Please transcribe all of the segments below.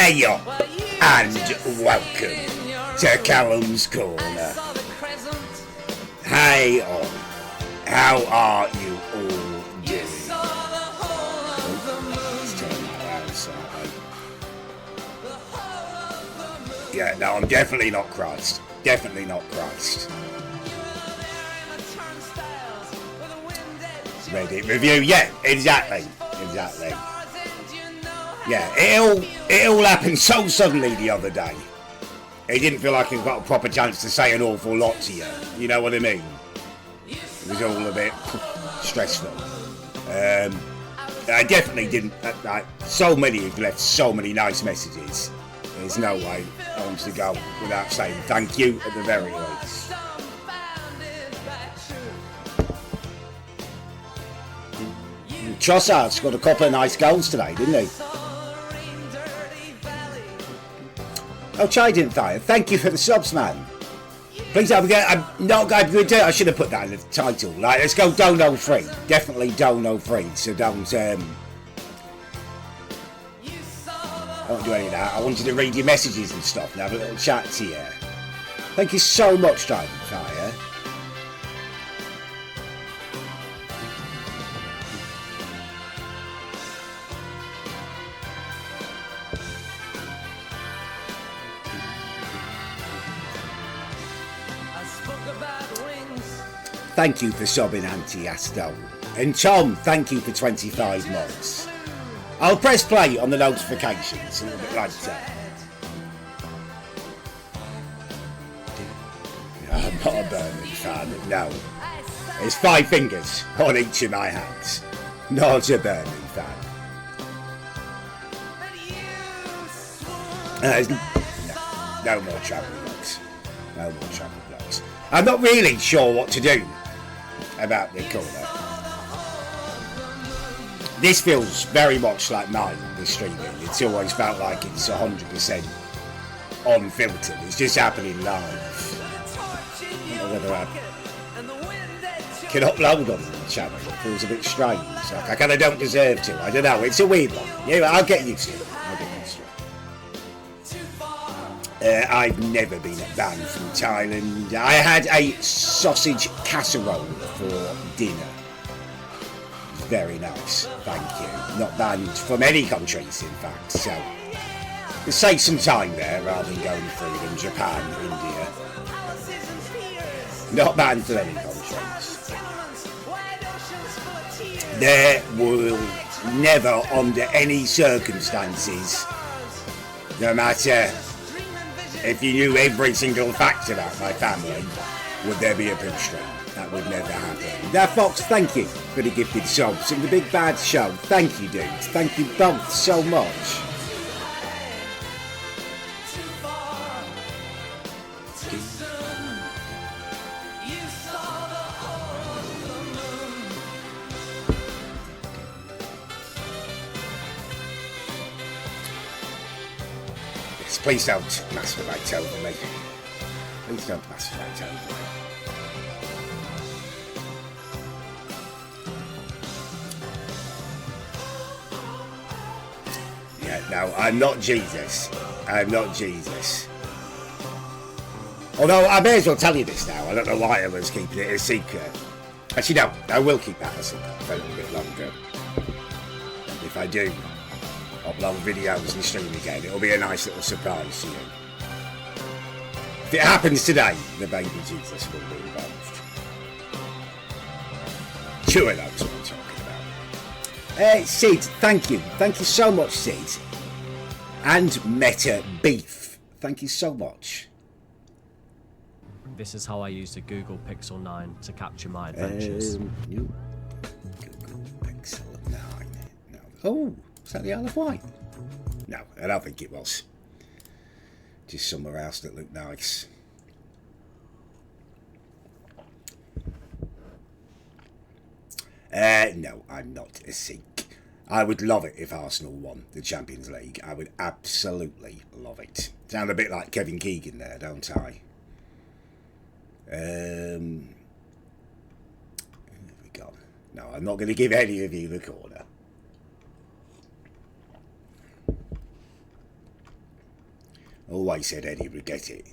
Ayup, and welcome to Callums Corner. Hey all, how are you all doing? Let's turn that outside. Yeah, no, I'm definitely not Christ. Definitely not Christ. Reddit review, yeah, exactly. Yeah, it all happened so suddenly the other day. It didn't feel like I got a proper chance to say an awful lot to you. You know what I mean? It was all a bit stressful. I definitely didn't. So many have left so many nice messages. There's no way I want to go without saying thank you at the very least. Trossard scored a couple of nice goals today, didn't he? Oh, Chai didn't fire. Thank you for the subs, man. Please don't forget, I'm not going to do it. I should have put that in the title. Like, let's go dono free. Definitely dono free. So don't I won't do any of that. I wanted to read your messages and stuff and have a little chat to you. Thank you so much, Chai didn't fire. Thank you for subbing Anti-Asto. And Tom, thank you for 25 months. I'll press play on the notifications a little bit later. I'm not a Birmingham fan, no. There's 5 fingers on each of my hands. Not a Birmingham fan. No more travel vlogs. No more travel vlogs. I'm not really sure what to do about the corner. This feels very much like mine, the streaming. It's always felt like it's 100% unfiltered. It's just happening live. I don't know whether I can upload on the channel. It feels a bit strange. Like I kind of don't deserve to. I don't know. It's a weird one. Yeah, I'll get used to it. I've never been banned from Thailand. I had a sausage casserole for dinner. Very nice, thank you. Not banned from any countries, in fact. So, let's save some time there rather than going through them. Japan, India. Not banned from any countries. There will never, under any circumstances, no matter if you knew every single fact about my family, would there be a pimp stream? That would never happen. Now, Fox, thank you for the gifted subs and the Big Bad Show. Thank you, dudes. Thank you both so much. Please don't masturbate over me. Please don't masturbate over me. Yeah, no, I'm not Jesus. I'm not Jesus. Although I may as well tell you this now. I don't know why I was keeping it a secret. Actually, no, I will keep that a secret for a little bit longer. And if I do upload videos and stream again, it'll be a nice little surprise to you. If it happens today, the baby Jesus will be involved. Sure knows what I'm talking about. Sid, thank you. Thank you so much, Sid. And Meta Beef. Thank you so much. This is how I used a Google Pixel 9 to capture my adventures. Google Pixel 9. No. Oh. Was that the Isle of Wight? No, I don't think it was. Just somewhere else that looked nice. No, I'm not a Sikh. I would love it if Arsenal won the Champions League. I would absolutely love it. Sound a bit like Kevin Keegan there, don't I? Where have we gone? No, I'm not going to give any of you the corner. Always said Eddie would get it.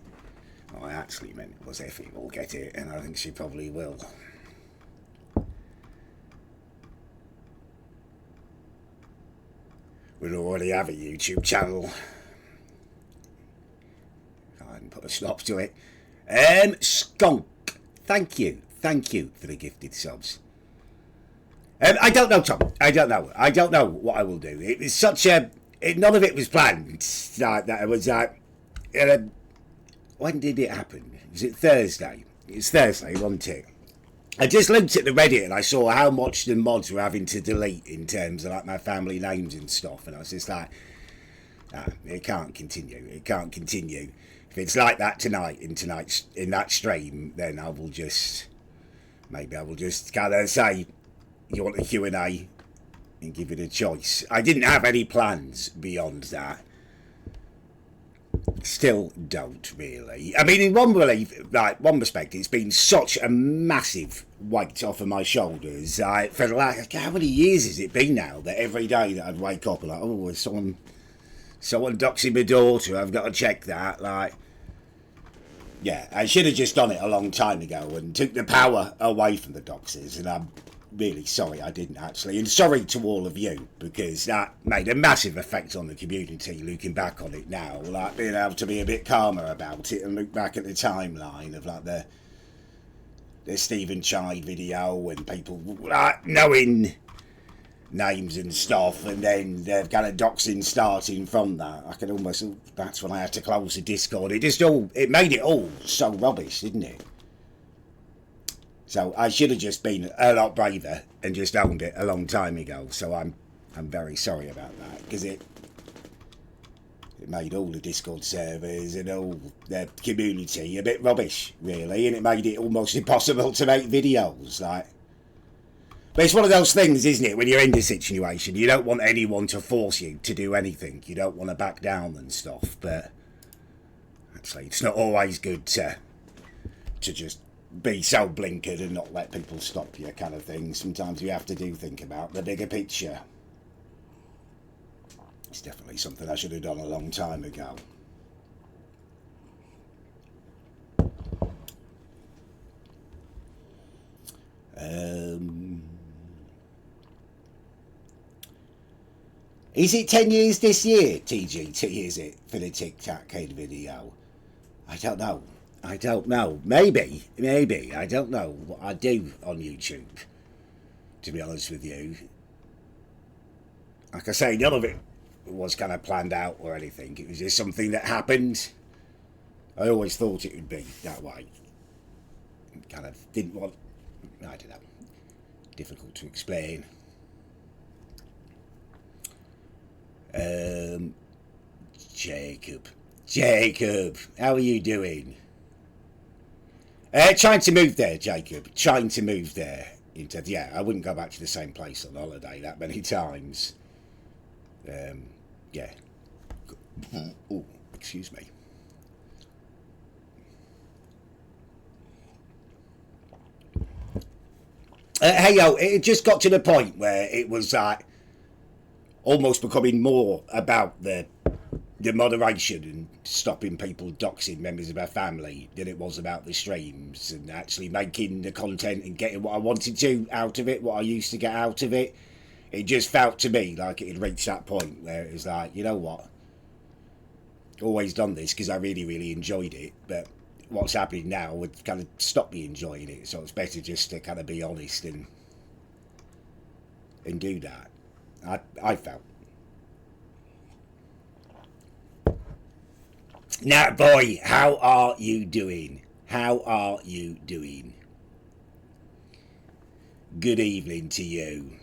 What I actually meant was Effie will get it, and I think she probably will. We already have a YouTube channel. I hadn't put a stop to it. Skunk, thank you for the gifted subs. I don't know, Tom. I don't know what I will do. It was such a... none of it was planned. Like that. It was like... when did it happen? Was it Thursday? It's Thursday, wasn't it? I just looked at the Reddit and I saw how much the mods were having to delete in terms of like my family names and stuff. And I was just like, it can't continue. It can't continue. If it's like that tonight in that stream, then I will just... maybe I will just kind of say... you want a Q&A and give it a choice. I didn't have any plans beyond that. Still don't really. I mean, in one respect, it's been such a massive weight off of my shoulders. For the last, how many years has it been now that every day that I'd wake up and like, oh, is someone doxing my daughter? I've got to check that. Like, yeah, I should have just done it a long time ago and took the power away from the doxers, and I'm really sorry I didn't actually, and sorry to all of you, because that made a massive effect on the community looking back on it now, like being able to be a bit calmer about it and look back at the timeline of like the Stephen Chai video and people like knowing names and stuff, and then the kind of doxing starting from that. I could almost, that's when I had to close the Discord. It made it all so rubbish, didn't it? So I should have just been a lot braver and just owned it a long time ago. So I'm very sorry about that, because it made all the Discord servers and all the community a bit rubbish, really, and it made it almost impossible to make videos. Like, but it's one of those things, isn't it? When you're in this situation, you don't want anyone to force you to do anything. You don't want to back down and stuff. But actually, it's not always good to just be so blinkered and not let people stop you, kind of thing. Sometimes you have to think about the bigger picture. It's definitely something I should have done a long time ago. Is it 10 years this year, TGT, is it, for the Tic Tac Kid video? I don't know. Maybe. I don't know what I do on YouTube, to be honest with you. Like I say, none of it was kind of planned out or anything. It was just something that happened. I always thought it would be that way. Kind of didn't want... I don't know. Difficult to explain. Jacob, how are you doing? Trying to move there, Jacob. Trying to move there. Yeah, I wouldn't go back to the same place on holiday that many times. Yeah. Oh, excuse me. Hey, yo, it just got to the point where it was almost becoming more about the moderation and stopping people doxing members of our family than it was about the streams and actually making the content and getting what I wanted to out of it, what I used to get out of it. It just felt to me like it had reached that point where it was like, you know what? Always done this because I really, really enjoyed it, but what's happening now would kind of stop me enjoying it, so it's better just to kind of be honest and do that. I felt. Now, boy, how are you doing? Good evening to you.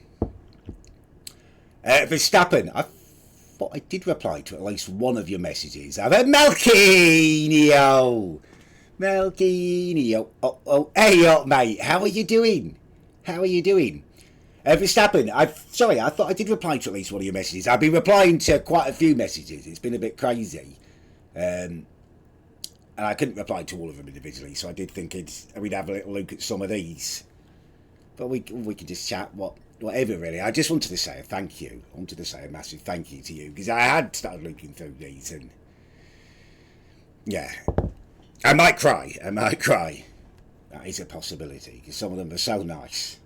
Verstappen, I thought I did reply to at least one of your messages. I've had Malkinio. Oh, hey up, mate. How are you doing? Verstappen, I thought I did reply to at least one of your messages. I've been replying to quite a few messages. It's been a bit crazy. And I couldn't reply to all of them individually, so I did think we'd have a little look at some of these. But we could just chat whatever, really. I just wanted to say a thank you. I wanted to say a massive thank you to you, because I had started looking through these, and yeah. I might cry. That is a possibility, because some of them are so nice.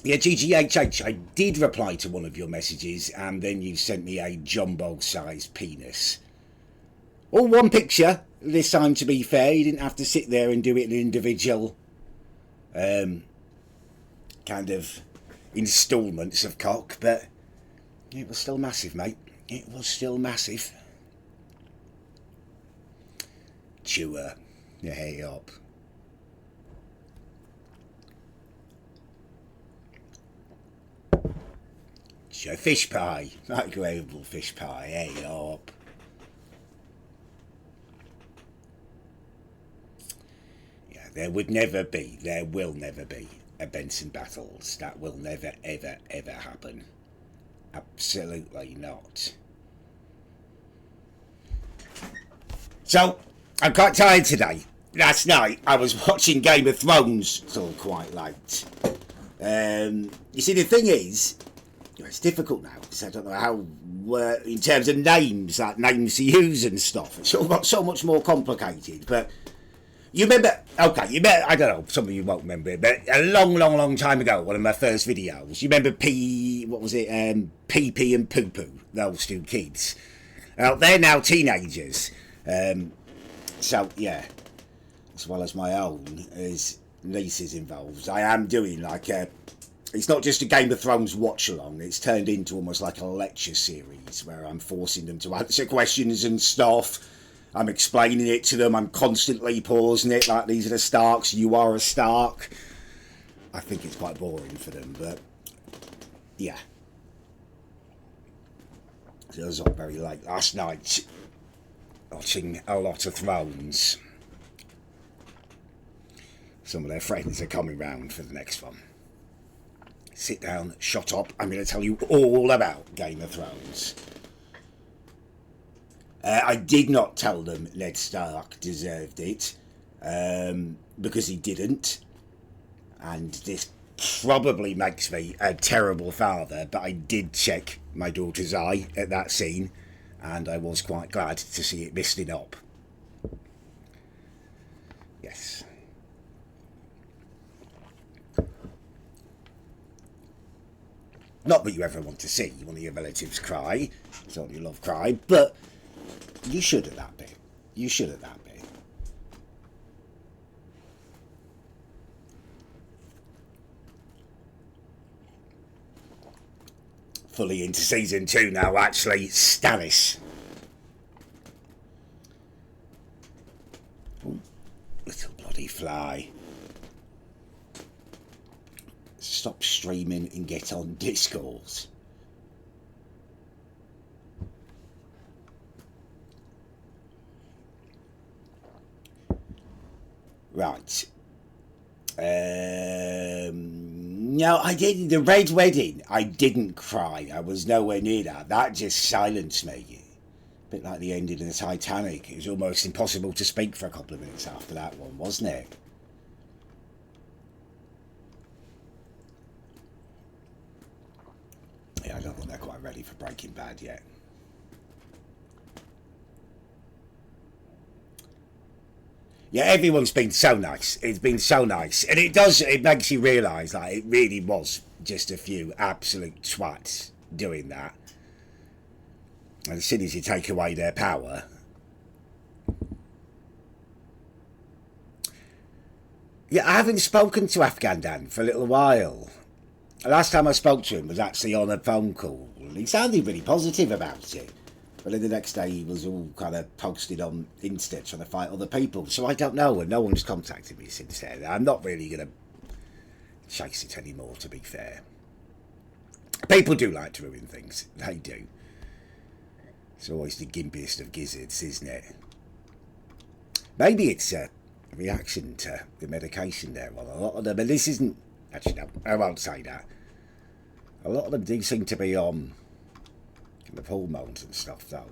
Yeah, GGHH, I did reply to one of your messages, and then you sent me a jumbo-sized penis. All one picture, this time, to be fair. You didn't have to sit there and do it in individual, kind of instalments of cock, but it was still massive, mate. It was still massive. Chewer your hay up. So fish pie, microwavable fish pie, hay up. Yeah, there will never be a Benson Battles. That will never, ever, ever happen. Absolutely not. So, I'm quite tired today. Last night, I was watching Game of Thrones till quite late. You see, the thing is, it's difficult now, because I don't know how, in terms of names, like names to use and stuff, it's all got so much more complicated, but you remember, okay, I don't know, some of you won't remember it, but a long time ago, one of my first videos, you remember PP and Poo Poo, those two kids? They're now teenagers, so yeah, as well as my own, as nieces involved, I am doing like it's not just a Game of Thrones watch-along, it's turned into almost like a lecture series where I'm forcing them to answer questions and stuff. I'm explaining it to them, I'm constantly pausing it, like these are the Starks, you are a Stark. I think it's quite boring for them, but yeah. So I was up very late last night watching a lot of Thrones. Some of their friends are coming round for the next one. Sit down, shut up, I'm going to tell you all about Game of Thrones. I did not tell them Ned Stark deserved it, because he didn't. And this probably makes me a terrible father, but I did check my daughter's eye at that scene, and I was quite glad to see it misting up. Yes. Not that you ever want to see one of your relatives cry, it's not you love cry, but you should at that bit. You should at that bit. Fully into season 2 now, actually. Stannis. Ooh, little bloody fly. Stop streaming and get on Discord. Right. No, I didn't. The Red Wedding, I didn't cry. I was nowhere near that. That just silenced me. A bit like the ending of the Titanic. It was almost impossible to speak for a couple of minutes after that one, wasn't it? Yeah, I don't think they're quite ready for Breaking Bad yet. Yeah, everyone's been so nice. It's been so nice. And it makes you realise that it really was just a few absolute twats doing that. And as soon as you take away their power... Yeah, I haven't spoken to Afghan Dan for a little while. The last time I spoke to him was actually on a phone call. He sounded really positive about it. But then the next day he was all kind of posted on Insta trying to fight other people. So I don't know, and no one's contacted me since then. I'm not really going to chase it anymore, to be fair. People do like to ruin things. They do. It's always the gimpiest of gizzards, isn't it? Maybe it's a reaction to the medication there on a lot of them. And this isn't... Actually, no, I won't say that. A lot of them do seem to be on the hormones and stuff, though.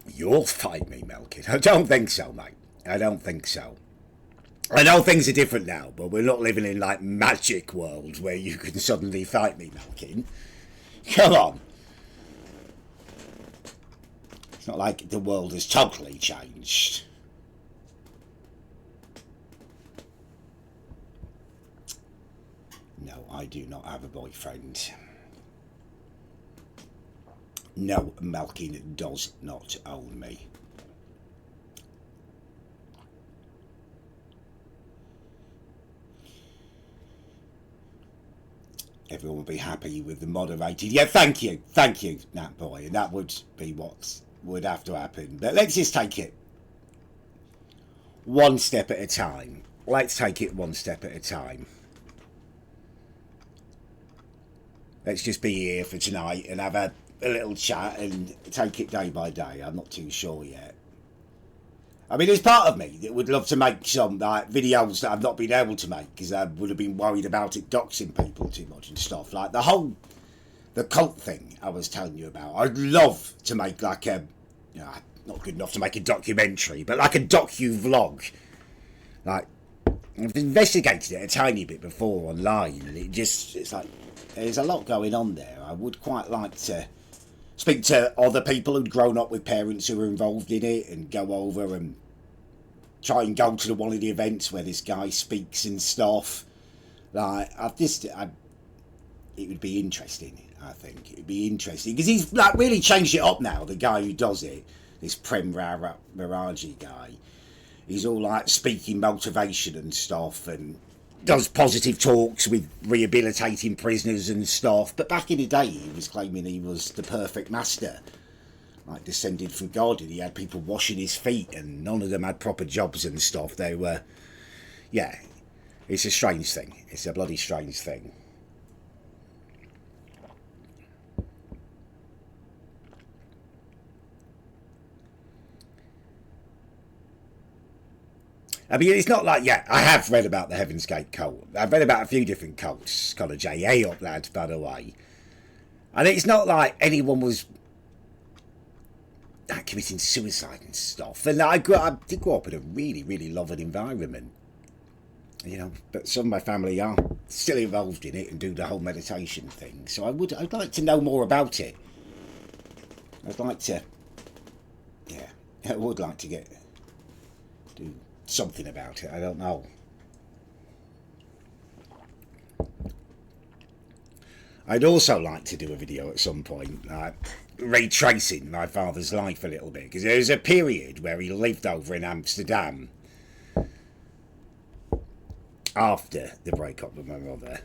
You'll fight me, Melkid. I don't think so, mate. I don't think so. I know things are different now, but we're not living in, like, magic world where you can suddenly fight me, Melkin. Come on. It's not like the world has totally changed. No, I do not have a boyfriend. No, Malkin does not own me. Everyone would be happy with the moderated. Yeah, thank you, Nat Boy. And that would be what would have to happen. But let's just take it one step at a time. Let's take it one step at a time. Let's just be here for tonight and have a little chat and take it day by day. I'm not too sure yet. I mean, there's part of me that would love to make some like videos that I've not been able to make because I would have been worried about it doxing people too much and stuff. Like the cult thing I was telling you about. I'd love to make like a, you know, not good enough to make a documentary, but like a docu-vlog. Like, I've investigated it a tiny bit before online and it's like, there's a lot going on there. I would quite like to speak to other people who'd grown up with parents who were involved in it and go over and try and go to one of the events where this guy speaks and stuff. Like, it would be interesting, I think. It'd be interesting because he's like really changed it up now, the guy who does it, this Prem Miraji guy. He's all like speaking motivation and stuff and does positive talks with rehabilitating prisoners and stuff. But back in the day, he was claiming he was the perfect master, like descended from God, and he had people washing his feet, and none of them had proper jobs and stuff. They were, yeah, it's a strange thing. It's a bloody strange thing. I mean, it's not like, yeah, I have read about the Heaven's Gate cult. I've read about a few different cults. College AA up, lad, by the way. And it's not like anyone was committing suicide and stuff. And I did grow up in a really, really loving environment. You know, but some of my family are still involved in it and do the whole meditation thing. So I'd like to know more about it. I'd like to, yeah, I would like to do something about it. I don't know. I'd also like to do a video at some point retracing my father's life a little bit, because there was a period where he lived over in Amsterdam after the breakup with my mother,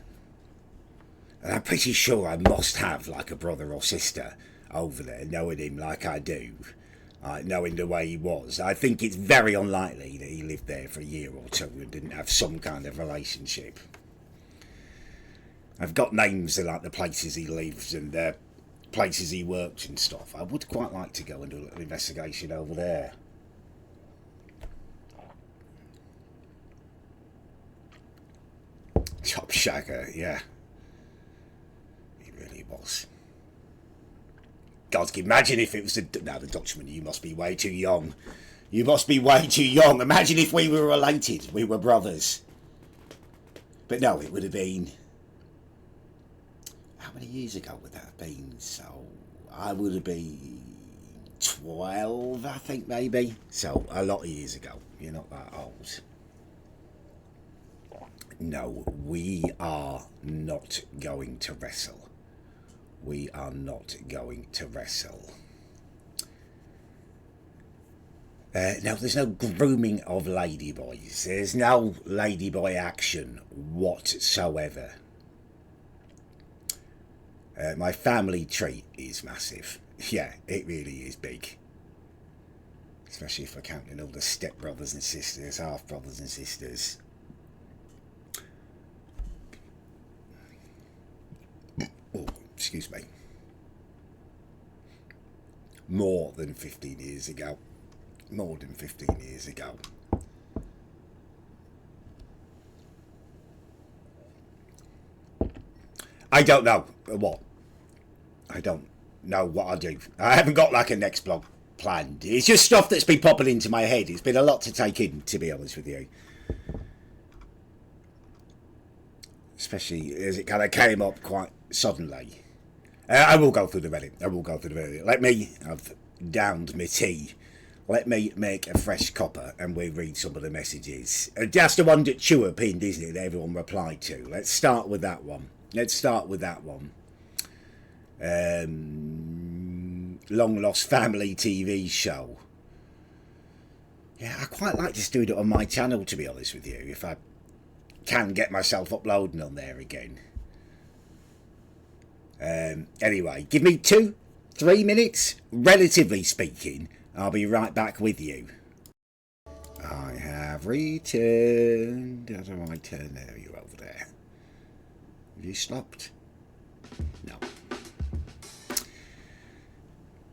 and I'm pretty sure I must have like a brother or sister over there, knowing him like I do. Knowing the way he was, I think it's very unlikely that he lived there for a year or two and didn't have some kind of relationship. I've got names of like the places he lives and the places he works and stuff. I would quite like to go and do a little investigation over there. Chop Shagger, yeah. He really was. God, imagine if it was the Dutchman. You must be way too young. You must be way too young. Imagine if we were related. We were brothers. But no, it would have been... How many years ago would that have been? So, I would have been 12, I think, maybe. So, a lot of years ago. You're not that old. No, we are not going to wrestle. We are not going to wrestle. No, there's no grooming of ladyboys. There's no ladyboy action whatsoever. My family tree is massive. Yeah, it really is big. Especially if we're counting all the step-brothers and sisters, half-brothers and sisters. Oh, excuse me. More than 15 years ago. More than 15 years ago. I don't know what. I don't know what I'll do. I haven't got like a next blog planned. It's just stuff that's been popping into my head. It's been a lot to take in, to be honest with you. Especially as it kind of came up quite suddenly. I will go through the Reddit. Let me, I've downed my tea. Let me make a fresh copper and we'll read some of the messages. That's the one that Chewer pinned, isn't it, that everyone replied to. Let's start with that one. Long Lost Family TV show. Yeah, I quite like just doing it on my channel, to be honest with you, if I can get myself uploading on there again. Anyway, give me 2-3 minutes, relatively speaking. I'll be right back with you. I have returned. How do I turn there? You're over there. Have you stopped? No.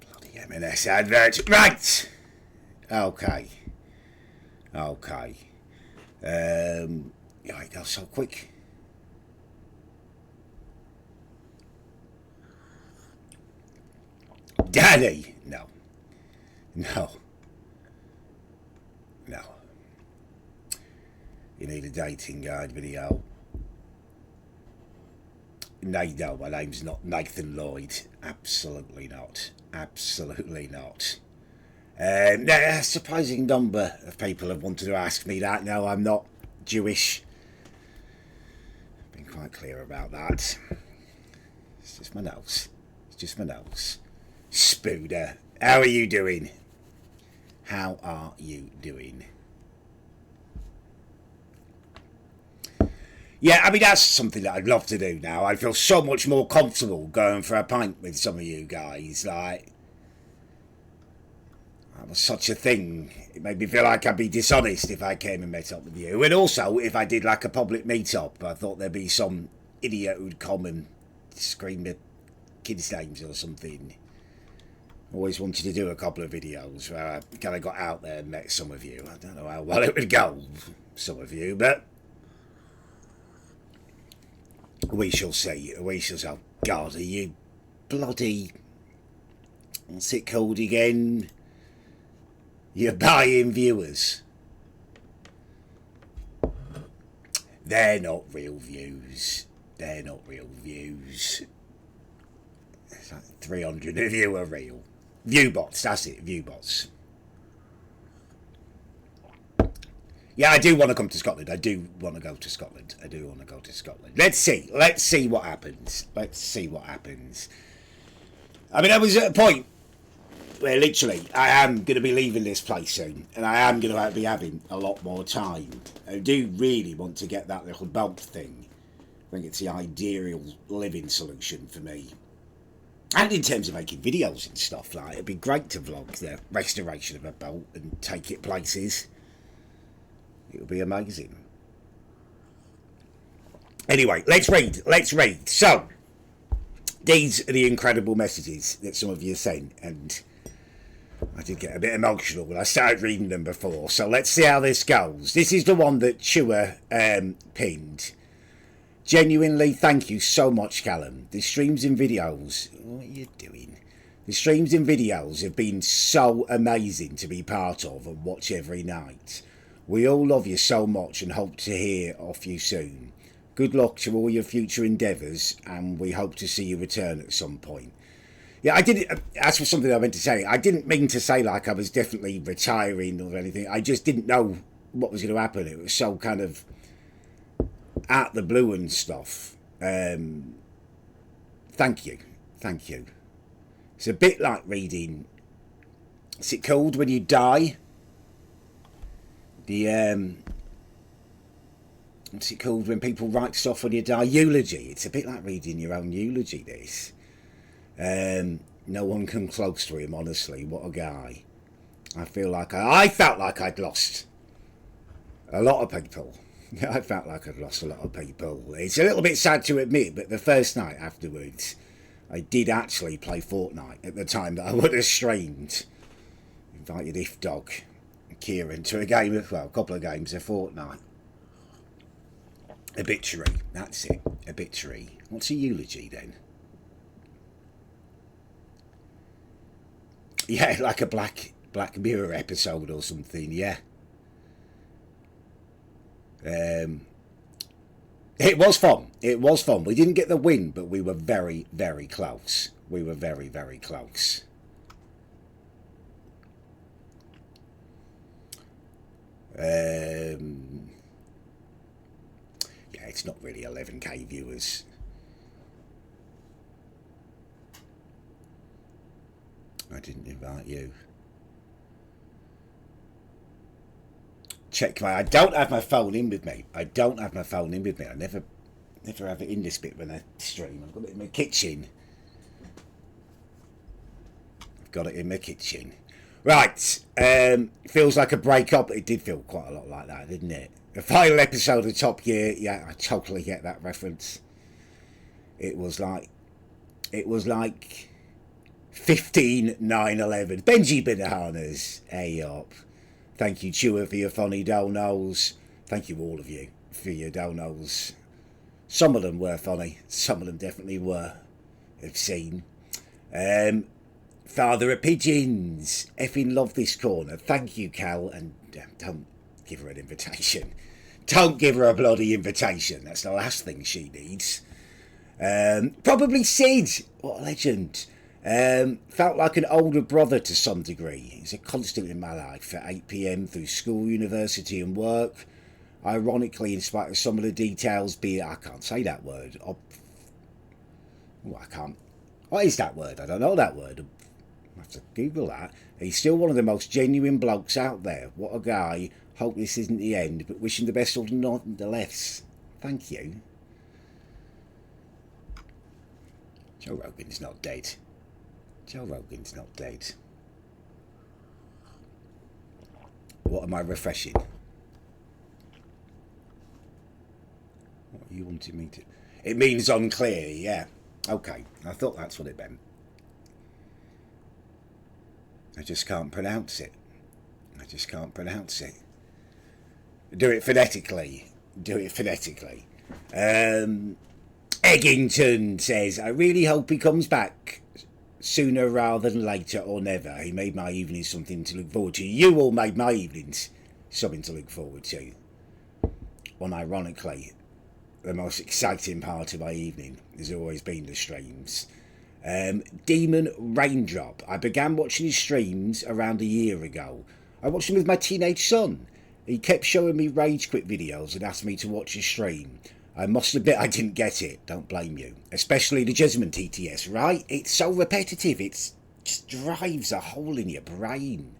Bloody M&S advert. Right. Okay. Yeah, it goes so quick. Daddy! No. You need a dating guide video. No, my name's not Nathan Lloyd. Absolutely not. A surprising number of people have wanted to ask me that. No, I'm not Jewish. I've been quite clear about that. It's just my nose. Spooder, how are you doing? Yeah, I mean, that's something that I'd love to do now. I feel so much more comfortable going for a pint with some of you guys. Like, that was such a thing. It made me feel like I'd be dishonest if I came and met up with you. And also, if I did like a public meet-up, I thought there'd be some idiot who'd come and scream at kids' names or something. Always wanted to do a couple of videos where I kind of got out there and met some of you. I don't know how well it would go, some of you, but we shall see. Oh, God, are you bloody... What's it called again? You're buying viewers. They're not real views. It's like 300 of you are real. Viewbots, that's it, viewbots. Yeah, I do want to come to Scotland. I do want to go to Scotland. Let's see what happens. I mean, I was at a point where literally I am going to be leaving this place soon, and I am going to be having a lot more time. I do really want to get that little boat thing. I think it's the ideal living solution for me. And in terms of making videos and stuff, like, it'd be great to vlog the restoration of a boat and take it places. It would be amazing. Anyway, let's read. So, these are the incredible messages that some of you sent, and I did get a bit emotional when I started reading them before, so let's see how this goes. This is the one that Chewer pinned. Genuinely, thank you so much, Callum. The streams and videos... What are you doing? The streams and videos have been so amazing to be part of and watch every night. We all love you so much and hope to hear off you soon. Good luck to all your future endeavours, and we hope to see you return at some point. Yeah, I didn't... As for something I meant to say, I didn't mean to say like I was definitely retiring or anything. I just didn't know what was going to happen. It was so kind of out the blue and stuff. Thank you. It's a bit like reading... Is it called when you die? What's it called when people write stuff when you die? Eulogy. It's a bit like reading your own eulogy, this. No one come close to him, honestly. What a guy. I felt like I'd lost a lot of people. I felt like I'd lost a lot of people. It's a little bit sad to admit, but the first night afterwards, I did actually play Fortnite at the time that I would have streamed. Invited If Dog and Kieran to a couple of games of Fortnite. Obituary, that's it. Obituary. What's a eulogy then? Yeah, like a Black Mirror episode or something, yeah. It was fun. We didn't get the win, but we were very, very close. We were very, very close. Yeah, it's not really 11k viewers. I didn't invite you. Check I don't have my phone in with me. I don't have my phone in with me. I never have it in this bit when I stream. I've got it in my kitchen. Right. Feels like a break-up. It did feel quite a lot like that, didn't it? The final episode of Top Gear. Yeah, I totally get that reference. It was like 15 9/11. Benji Bananas. Hey up. Thank you, Chewer, for your funny donos. Thank you, all of you, for your donos. Some of them were funny. Some of them definitely were. I've seen. Father of Pigeons. Effing love this corner. Thank you, Cal. And don't give her an invitation. Don't give her a bloody invitation. That's the last thing she needs. Probably Sid. What a legend. Felt like an older brother to some degree. He's a constant in my life at 8 PM through school, university and work. Ironically, in spite of some of the details, I can't say that word. I can't. What is that word? I don't know that word. I have to Google that. He's still one of the most genuine blokes out there. What a guy. Hope this isn't the end, but wish him the best of nonetheless. Thank you. Joe Rogan's not dead. Joe Rogan's not dead. What am I refreshing? What are you wanting me to... It means unclear, yeah. Okay, I thought that's what it meant. I just can't pronounce it. Do it phonetically. Eggington says, I really hope he comes back sooner rather than later or never. He made my evenings something to look forward to. You all made my evenings something to look forward to. Unironically, the most exciting part of my evening has always been the streams. Demon Raindrop. I began watching his streams around a year ago. I watched him with my teenage son. He kept showing me rage quit videos and asked me to watch his stream. I must admit I didn't get it. Don't blame you. Especially the Jessamine TTS, right? It's so repetitive. It just drives a hole in your brain.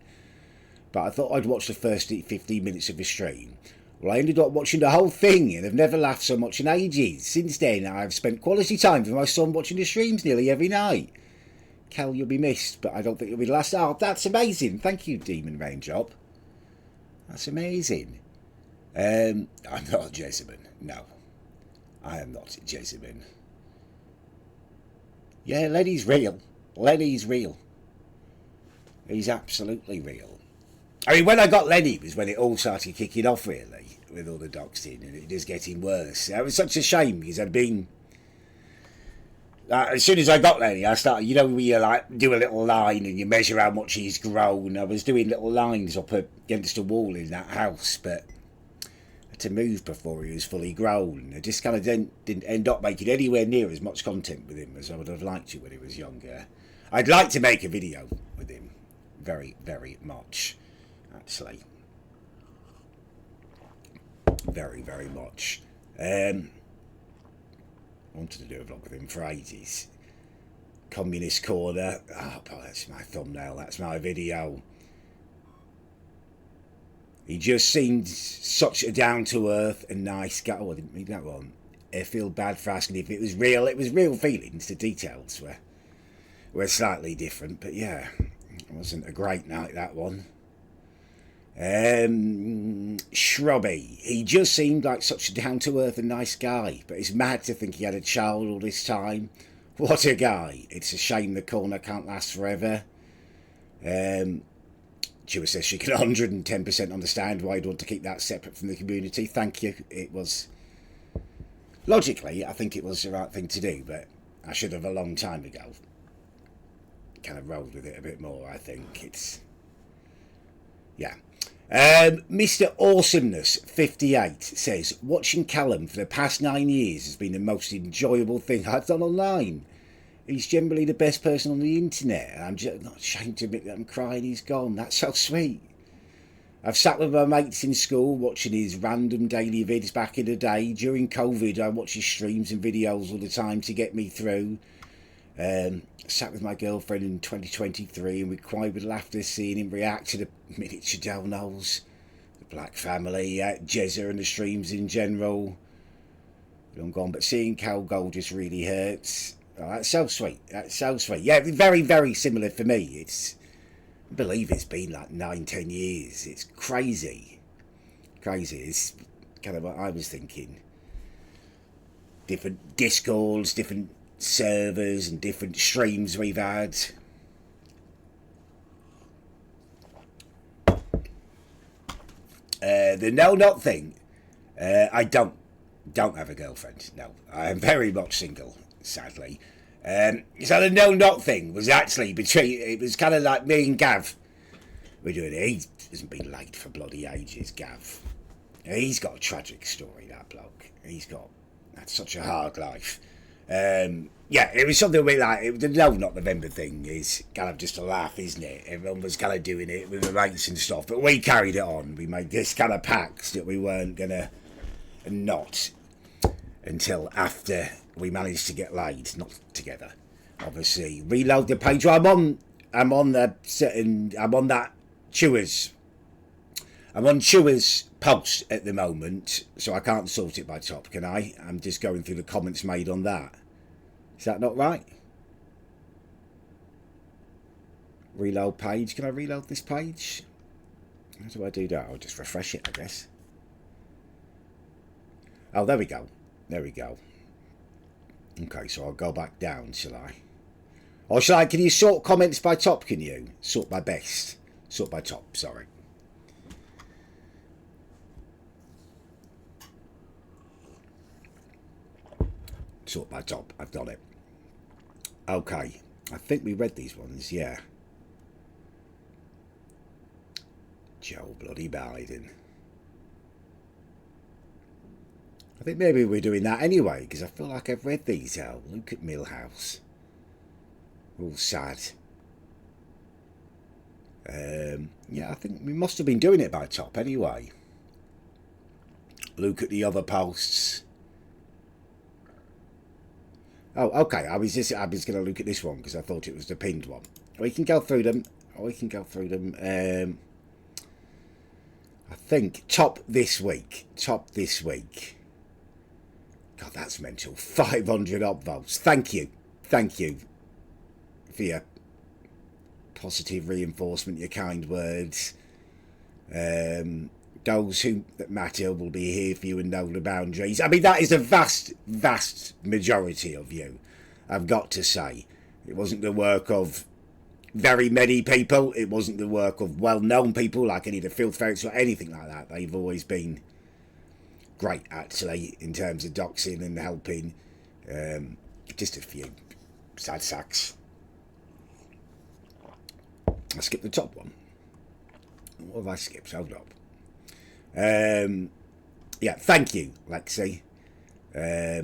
But I thought I'd watch the first 15 minutes of his stream. Well, I ended up watching the whole thing and have never laughed so much in ages. Since then, I've spent quality time with my son watching the streams nearly every night. Cal, you'll be missed, but I don't think you'll be the last. Oh, that's amazing. Thank you, Demon Raindrop. That's amazing. I'm not Jessamine. No. I am not Jessamine. Yeah, Lenny's real. He's absolutely real. I mean, when I got Lenny was when it all started kicking off, really, with all the doxing, and it is getting worse. It was such a shame, because I'd been... as soon as I got Lenny, I started, you know, where you like do a little line and you measure how much he's grown. I was doing little lines up against a wall in that house, but I had to move before he was fully grown. I just kind of didn't end up making anywhere near as much content with him as I would have liked to when he was younger. I'd like to make a video with him, very, very much, actually. Very, very much. Wanted to do a vlog with him for ages. Communist Corner. Oh, that's my thumbnail. That's my video. He just seemed such a down-to-earth and nice guy. Oh, I didn't read that one. I feel bad for asking if it was real. It was real feelings. The details were slightly different. But yeah, it wasn't a great night, that one. Shrubby. He just seemed like such a down-to-earth and nice guy, but it's mad to think he had a child all this time. What a guy. It's a shame the corner can't last forever. Chewer says she can 110% understand why you'd want to keep that separate from the community. Thank you. It was... Logically, I think it was the right thing to do, but I should have a long time ago. Kind of rolled with it a bit more, I think. It's... Yeah. Mr. Awesomeness 58 says, watching Callum for the past 9 years has been the most enjoyable thing I've done online. He's generally the best person on the internet, and I'm just not ashamed to admit that I'm crying he's gone. That's so sweet. I've sat with my mates in school watching his random daily vids back in the day. During COVID, I watched his streams and videos all the time to get me through. Sat with my girlfriend in 2023 and we cried with laughter seeing him react to the miniature donos, the Black Family, Jezza and the streams in general. Long gone, but seeing Cal Gold just really hurts. Oh, that's so sweet. That's so sweet. Yeah, very, very similar for me. I believe it's been like 9-10 years. It's crazy. Crazy. It's kind of what I was thinking. Different Discords, different servers and different streams we've had. The no not thing. I don't have a girlfriend. No, I am very much single, sadly. So the no not thing was actually between. It was kind of like me and Gav. We're doing it. He hasn't been late for bloody ages, Gav. He's got a tragic story, that bloke. That's such a hard life. Yeah, it was something we like. The no not November thing is kind of just a laugh, isn't it? Everyone was kind of doing it with the mates and stuff, but we carried it on. We made this kind of pact that we weren't gonna not until after we managed to get laid, not together. Obviously, reload the page. I'm on that Chewers. I'm on Chewers post at the moment, so I can't sort it by top, can I? I'm just going through the comments made on that. Is that not right? Reload page. Can I reload this page? How do I do that? I'll just refresh it, I guess. Oh, there we go. There we go. Okay, so I'll go back down, shall I? Or shall I? Can you sort comments by top, can you? Sort by best. Sort by top, sorry. Sort by top, I've got it. Okay, I think we read these ones, yeah. Joe bloody Biden. I think maybe we're doing that anyway, because I feel like I've read these out. Look at Millhouse. All sad. Yeah, I think we must have been doing it by top anyway. Look at the other posts. Oh, okay. I was going to look at this one because I thought it was the pinned one. We can go through them. I think top this week. God, that's mental. 500 upvotes. Thank you for your positive reinforcement, your kind words. Those that matter will be here for you and know the boundaries. I mean, that is a vast majority of you, I've got to say. It wasn't the work of very many people. It wasn't the work of well-known people like any of the Filth Ferrets or anything like that. They've always been great, actually, in terms of doxing and helping. Just a few sad sacks. I skipped the top one. What have I skipped? Hold up. Yeah, thank you, Lexi. A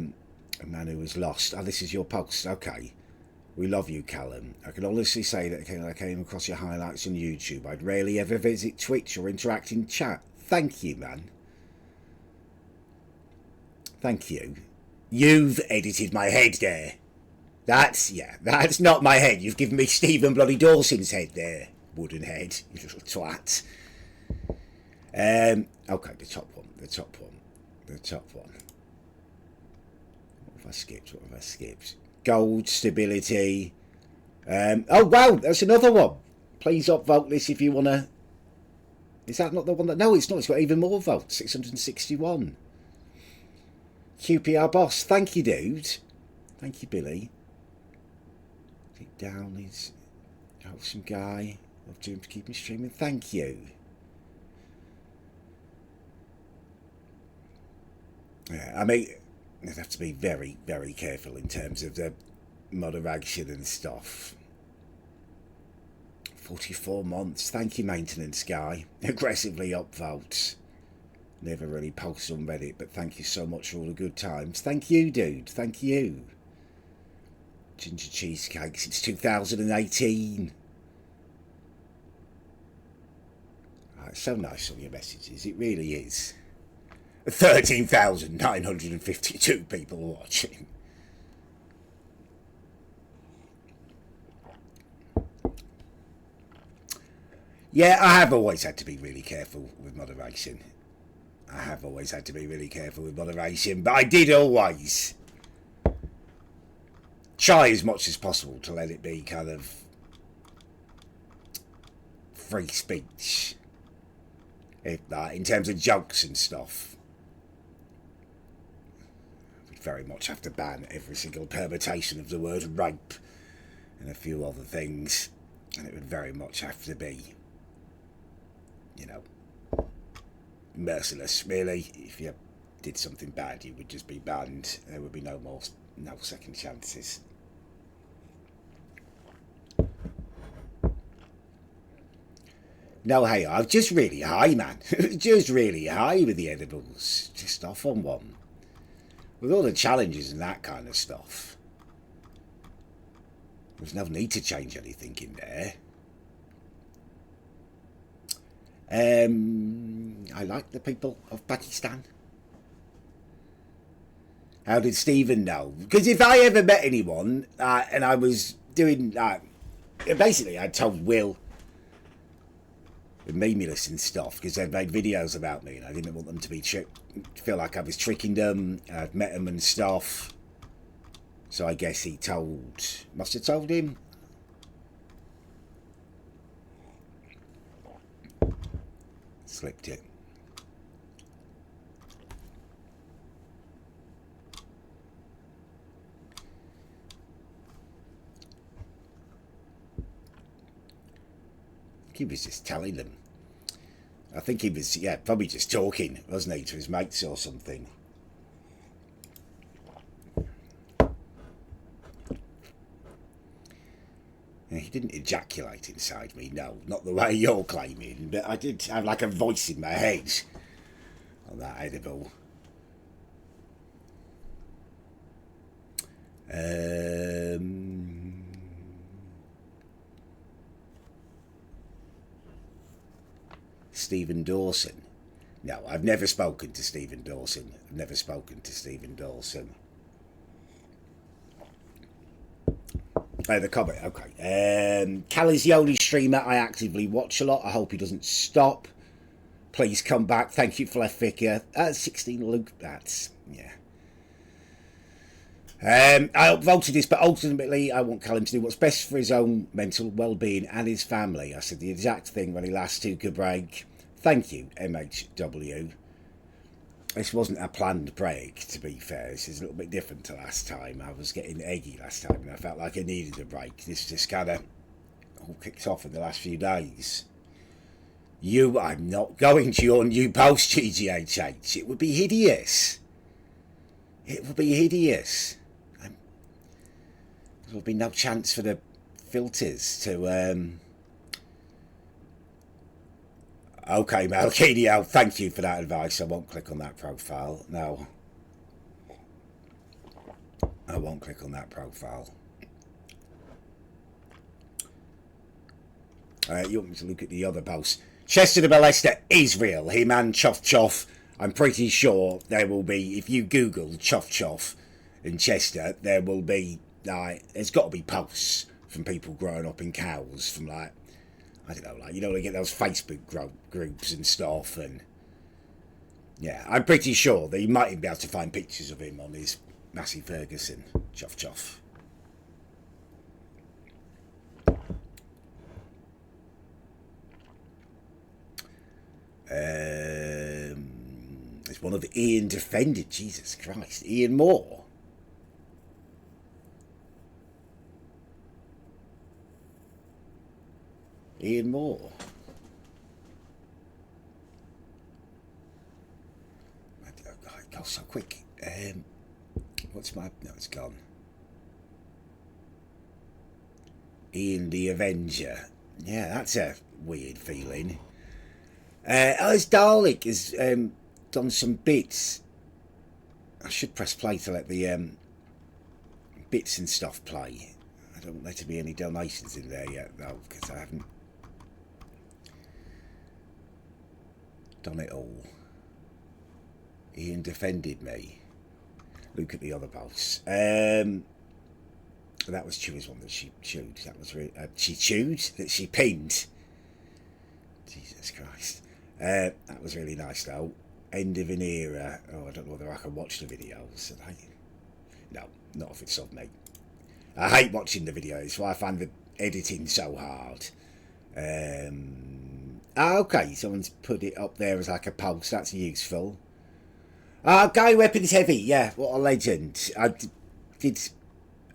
man who was lost. Oh, this is your post. Okay. We love you, Callum. I can honestly say that I came across your highlights on YouTube. I'd rarely ever visit Twitch or interact in chat. Thank you, man. Thank you. You've edited my head there. That's not my head. You've given me Stephen bloody Dawson's head there. Wooden head, you little twat. Okay, the top one. What have I skipped? Gold, stability. Oh, wow, that's another one. Please upvote this if you want to. Is that not the one that... No, it's not. It's got even more votes. 661. QPR boss. Thank you, dude. Thank you, Billy. Deep down, he's a wholesome guy. Love to him to keep me streaming. Thank you. Yeah, I mean, I'd have to be very, very careful in terms of the moderation and stuff. 44 months. Thank you, maintenance guy. Aggressively upvotes. Never really post on Reddit, but thank you so much for all the good times. Thank you, dude. Thank you. Ginger cheesecake since 2018. So nice on your messages, it really is. 13,952 people watching. Yeah, I have always had to be really careful with moderation. I have always had to be really careful with moderation, but I did always try as much as possible to let it be kind of free speech, in terms of jokes and stuff. We'd very much have to ban every single permutation of the word rape and a few other things, and it would very much have to be, you know, merciless, really. If you did something bad, you would just be banned. There would be no second chances. No, hey, I'm just really high, man. Just really high with the edibles. Just off on one. With all the challenges and that kind of stuff, there's no need to change anything in there. I like the people of Pakistan. How did Stephen know? Because if I ever met anyone and I was doing basically I told Will and Memeless and stuff, because they'd made videos about me and I didn't want them to feel like I was tricking them. I'd met them and stuff, so I guess he must have told him. Slipped it. He was just telling them. I think he was, probably just talking, wasn't he, to his mates or something. He didn't ejaculate inside me, no, not the way you're claiming, but I did have like a voice in my head on that edible. Stephen Dawson. No, I've never spoken to Stephen Dawson. I've never spoken to Stephen Dawson. The comment, okay. Callum's the only streamer I actively watch a lot. I hope he doesn't stop. Please come back. Thank you for left figure. 16 Luke, that's, yeah. I upvoted this, but ultimately I want Callum to do what's best for his own mental well-being and his family. I said the exact thing when he last took a break. Thank you, MHW. This wasn't a planned break, to be fair. This is a little bit different to last time. I was getting eggy last time and I felt like I needed a break. This just kind of all kicked off in the last few days. I'm not going to your new post, GGHH. It would be hideous. It would be hideous. There would be no chance for the filters to... Okay, Malkidio, thank you for that advice. I won't click on that profile. No. I won't click on that profile. You want me to look at the other posts? Chester the Molester is real. Him and Choff Choff. I'm pretty sure there will be, if you Google Choff Choff and Chester, there will be, there's got to be posts from people growing up in cows from I don't know, they get those Facebook groups and stuff, and yeah, I'm pretty sure that you might even be able to find pictures of him on his Massey Ferguson Choff Choff. It's one of Ian defended, Jesus Christ, Ian Moore. Ian Moore. It goes so quick. What's my... No, it's gone. Ian the Avenger. Yeah, that's a weird feeling. His Dalek has done some bits. I should press play to let the bits and stuff play. I don't want there to be any donations in there yet, though, because I haven't... done it all. Ian defended me. Look at the other posts. That was Chewie's one that she chewed. That was really, she chewed? That she pinned? Jesus Christ. That was really nice though. End of an era. Oh, I don't know whether I can watch the videos. No, not if it's of me. I hate watching the videos. Why I find the editing so hard. Okay, someone's put it up there as like a post. That's useful. Guy Weapons Heavy, yeah, what a legend. I did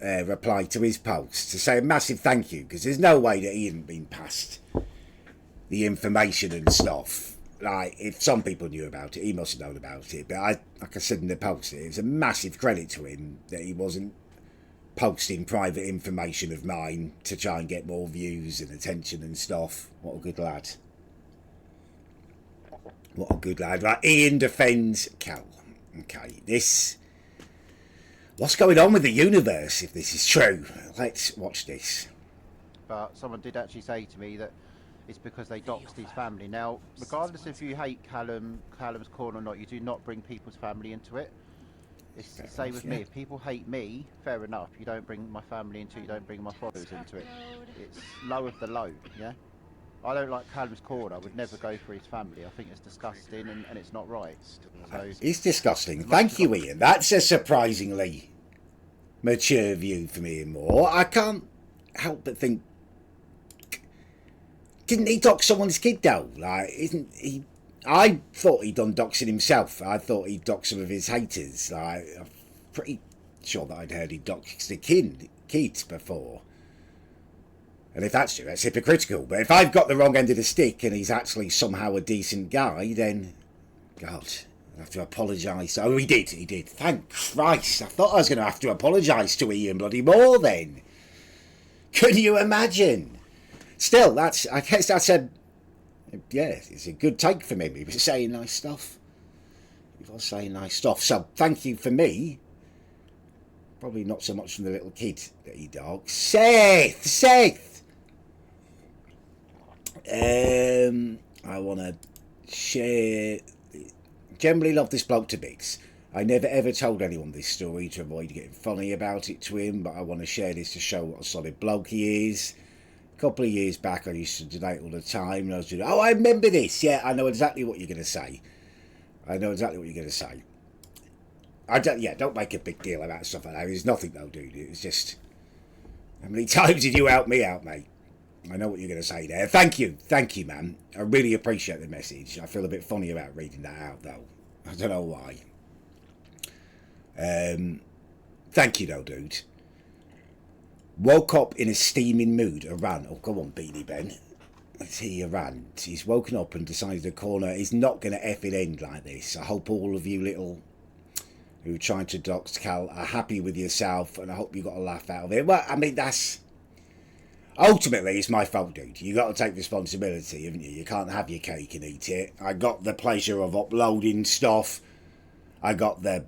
reply to his post to say a massive thank you, because there's no way that he hadn't been passed the information and stuff. Like, if some people knew about it, he must have known about it. But like I said in the post, it was a massive credit to him that he wasn't posting private information of mine to try and get more views and attention and stuff. What a good lad. What a good lad. Right, Ian defends Cal. Okay, this... What's going on with the universe, if this is true? Let's watch this. But someone did actually say to me that it's because they doxed his family. Now, regardless if you hate Callum's Corner or not, you do not bring people's family into it. It's the same with me. If people hate me, fair enough. You don't bring my family into it, you don't bring my followers into it. It's low of the low, yeah? I don't like Callum's Corner. I would never go for his family. I think it's disgusting and it's not right. So, it's disgusting. Thank you, Ian. That's a surprisingly mature view from Ian Moore. I can't help but think... Didn't he dox someone's kid, though? Like, isn't he... I thought he'd done doxing himself. I thought he'd doxed some of his haters. Like, I'm pretty sure that I'd heard he'd doxed the kid before. And if that's true, that's hypocritical. But if I've got the wrong end of the stick and he's actually somehow a decent guy, then... God, I have to apologise. Oh, he did. Thank Christ. I thought I was going to have to apologise to Ian bloody Moore then. Can you imagine? Still, I guess that's a... Yeah, it's a good take from him. He was saying nice stuff. So, thank you for me. Probably not so much from the little kid that he dogs. Seth! I want to share... Generally love this bloke to bits. I never ever told anyone this story to avoid getting funny about it to him, but I want to share this to show what a solid bloke he is. A couple of years back, I used to donate all the time, and I was doing, oh, I remember this. Yeah, I know exactly what you're going to say. Don't make a big deal about stuff like that. There's nothing though, dude. It's just, how many times did you help me out, mate? I know what you're going to say there. Thank you, man. I really appreciate the message. I feel a bit funny about reading that out, though. I don't know why. Thank you, though, dude. Woke up in a steaming mood. A rant. Oh, go on, Beanie Ben. Let's hear your rant. He's woken up and decided the corner is not going to effing end like this. I hope all of you little who are trying to dox Cal are happy with yourself, and I hope you got a laugh out of it. Well, I mean, that's... Ultimately, it's my fault, dude. You got to take responsibility, haven't you? You can't have your cake and eat it. I got the pleasure of uploading stuff. I got the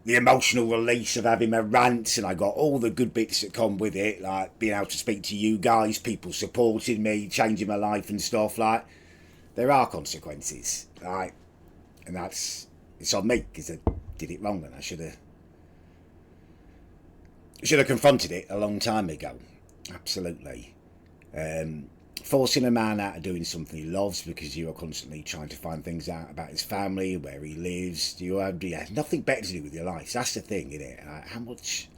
emotional release of having my rants, and I got all the good bits that come with it, like being able to speak to you guys, people supporting me, changing my life and stuff. Like, there are consequences, right? And it's on me because I did it wrong, and I should have confronted it a long time ago. Absolutely. Forcing a man out of doing something he loves because you are constantly trying to find things out about his family, where he lives. You have nothing better to do with your life. That's the thing, isn't it? How much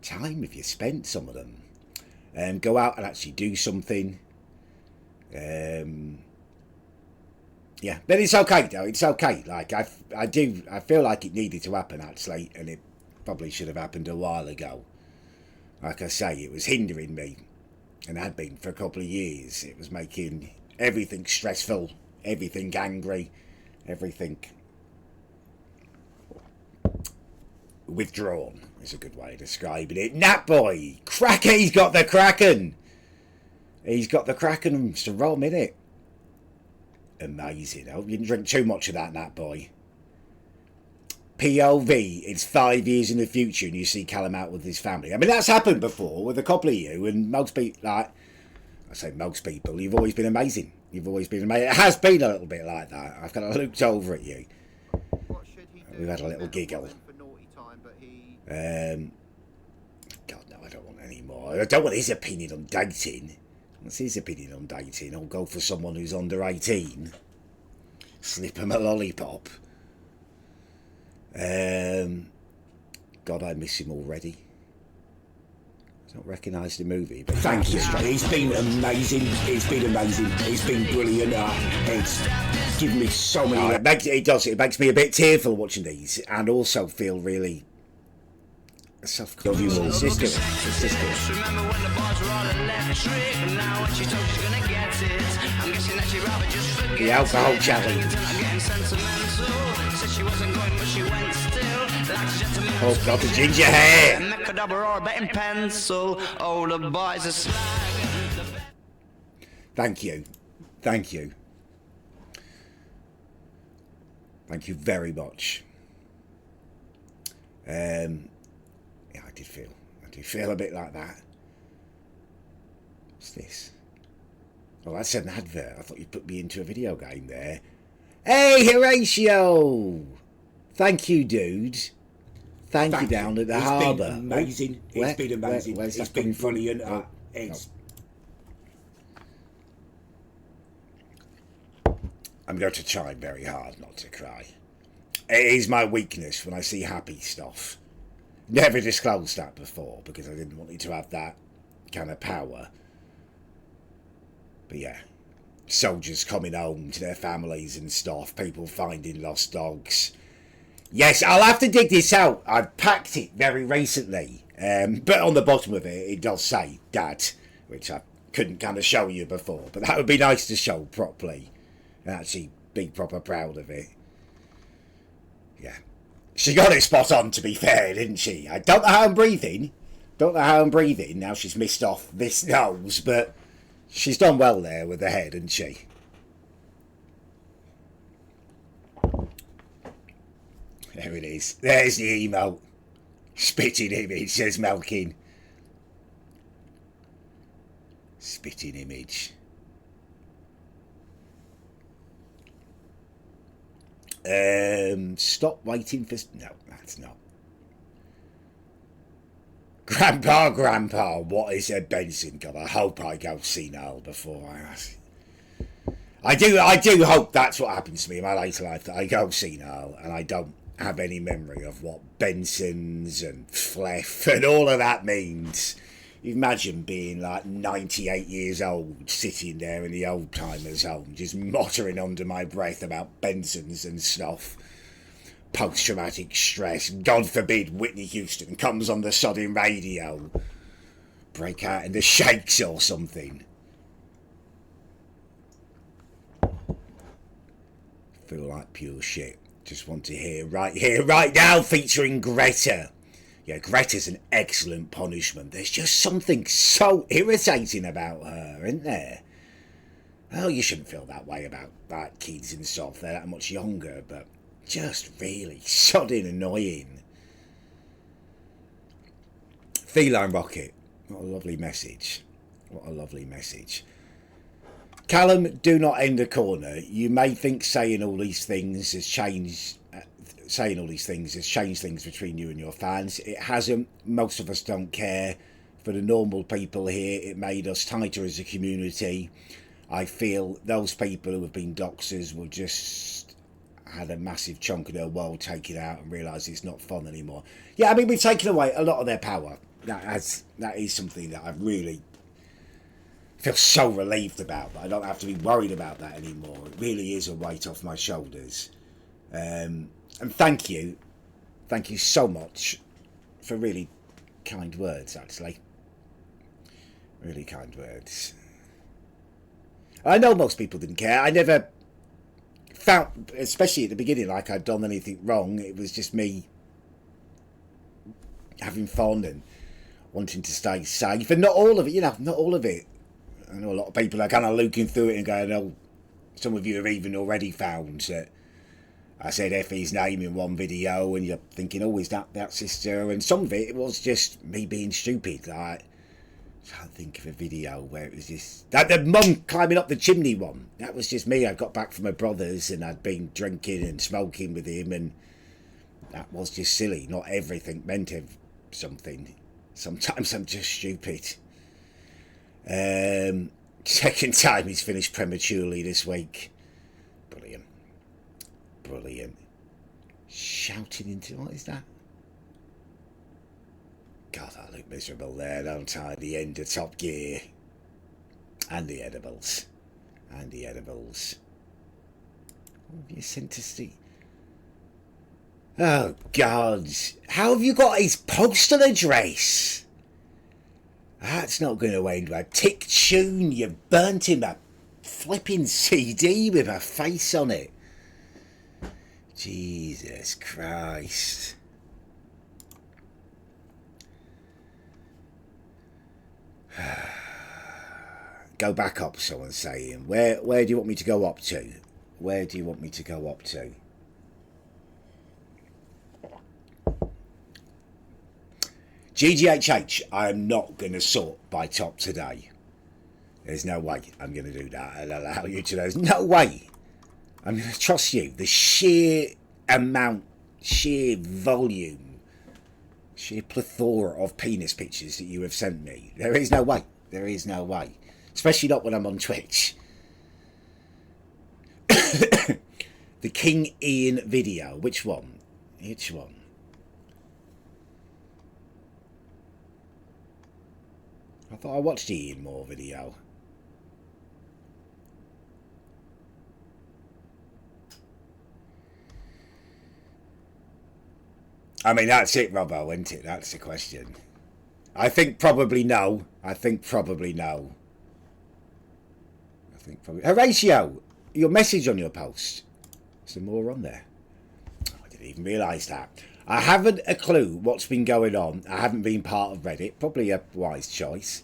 time have you spent, some of them? Go out and actually do something. Yeah, but it's okay though. It's okay. Like I feel like it needed to happen actually, and it probably should have happened a while ago. Like I say, it was hindering me, and had been for a couple of years. It was making everything stressful, everything angry, everything withdrawn is a good way of describing it. Nat boy, he's got the Kraken. He's got the Kraken, Mr. Rom, innit? Amazing. I hope you didn't drink too much of that, Nat boy. POV, it's 5 years in the future and you see Callum out with his family. I mean, that's happened before with a couple of you, and most people, like, I say most people, you've always been amazing. You've always been amazing. It has been a little bit like that. I've kind of looked over at you. What should he do? We've had a He little met giggle. woman for naughty time, but he... God, no, I don't want any more. I don't want his opinion on dating. What's his opinion on dating? I'll go for someone who's under 18. Slip him a lollipop. God, I miss him already. I don't recognise the movie, but thank you. It's been amazing. It's been amazing. It's been brilliant. It's given me so many... It makes me a bit tearful watching these, and also feel really self-conscious. Sister. Remember when the bars were all electric, and now when she told she's gonna get it, I'm guessing that she'd rather just forget The alcohol challenge. I'm getting sentimental. Said she wasn't going, but she went still. Like a gentleman. Oh God, the ginger hair. Macadabra or a betting pencil. Oh, the boys are slag. Thank you. Thank you. Thank you very much. Yeah, I did feel a bit like that. What's this? Oh, that's an advert. I thought you put me into a video game there. Hey, Horatio! Thank you, dude. Thank you down at the harbour. It's been amazing. It's been amazing. It's been brilliant. I'm going to try very hard not to cry. It is my weakness when I see happy stuff. Never disclosed that before because I didn't want you to have that kind of power. But yeah, soldiers coming home to their families and stuff, people finding lost dogs. Yes, I'll have to dig this out. I've packed it very recently. But on the bottom of it, it does say Dad, which I couldn't kind of show you before. But that would be nice to show properly and actually be proper proud of it. Yeah. She got it spot on, to be fair, didn't she? I don't know how I'm breathing. Now she's missed off this nose, but she's done well there with the head, hasn't she? There it is. There's the emote. Spitting image, says Melkin. Spitting image. Stop waiting for... No, that's not. Grandpa, what is a Benson? God, I hope I go senile before I ask. I do hope that's what happens to me in my later life, that I go senile and I don't have any memory of what Bensons and Fleff and all of that means. Imagine being like 98 years old, sitting there in the old timers' home, just muttering under my breath about Bensons and stuff. Post-traumatic stress. God forbid Whitney Houston comes on the sodding radio. Break out in the shakes or something. Feel like pure shit. Just want to hear right here, right now, featuring Greta. Yeah, Greta's an excellent punishment. There's just something so irritating about her, isn't there? Oh, you shouldn't feel that way about that kids and stuff. They're that much younger, but just really sodding annoying. Feline Rocket. What a lovely message. What a lovely message. Callum, do not end the corner. You may think saying all these things has changed things between you and your fans. It hasn't. Most of us don't care. For the normal people here, it made us tighter as a community. I feel those people who have been doxers will just had a massive chunk of their world taken out and realise it's not fun anymore. Yeah, I mean, we've taken away a lot of their power. That is something that I really feel so relieved about, that I don't have to be worried about that anymore. It really is a weight off my shoulders. And thank you so much for really kind words, actually. Really kind words. I know most people didn't care. I never felt, especially at the beginning, like I'd done anything wrong. It was just me having fun and wanting to stay safe. And not all of it, not all of it. I know a lot of people are kind of looking through it and going, oh, some of you have even already found that I said Effie's name in one video, and you're thinking, oh, is that sister? And some of it was just me being stupid, like I can't think of a video where it was just that the mum climbing up the chimney one. That was just me. I got back from my brother's and I'd been drinking and smoking with him, and that was just silly. Not everything meant something. Sometimes I'm just stupid. Second time he's finished prematurely this week. Brilliant. Brilliant. Shouting into, what is that? God, I look miserable there, don't I? The end of Top Gear. And the edibles. And the edibles. What have you sent to Steve? Oh, God. How have you got his postal address? That's not going to end well. Tick Tune, you burnt him a flipping CD with a face on it. Jesus Christ. Go back up, someone's saying. Where do you want me to go up to? Where do you want me to go up to? GGHH, I am not going to sort by top today. There's no way I'm going to do that and allow you to. There's no way. I'm going to trust you. The sheer amount, sheer volume, sheer plethora of penis pictures that you have sent me. There is no way. There is no way. Especially not when I'm on Twitch. The King Ian video. Which one? Which one? I thought I watched the Ian Moore video. I mean, that's it, Robbo, isn't it? That's the question. I think probably no. I think probably no. I think probably... Horatio, your message on your post. Some more on there. Oh, I didn't even realise that. I haven't a clue what's been going on. I haven't been part of Reddit. Probably a wise choice.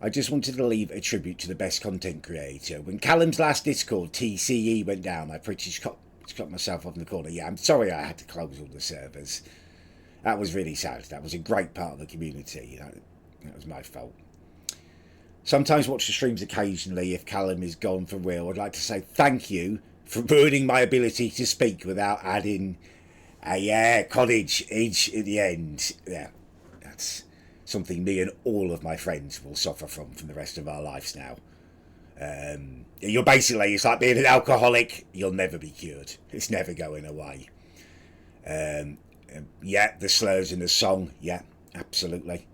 I just wanted to leave a tribute to the best content creator. When Callum's last Discord TCE went down, I pretty much cut myself off in the corner. Yeah, I'm sorry I had to close all the servers. That was really sad. That was a great part of the community. That was my fault. Sometimes watch the streams occasionally if Callum is gone for real. I'd like to say thank you for ruining my ability to speak without adding a cottage edge at the end. Yeah, that's something me and all of my friends will suffer from the rest of our lives now. You're basically, it's like being an alcoholic. You'll never be cured. It's never going away. Yeah, the slurs in the song. Yeah, absolutely.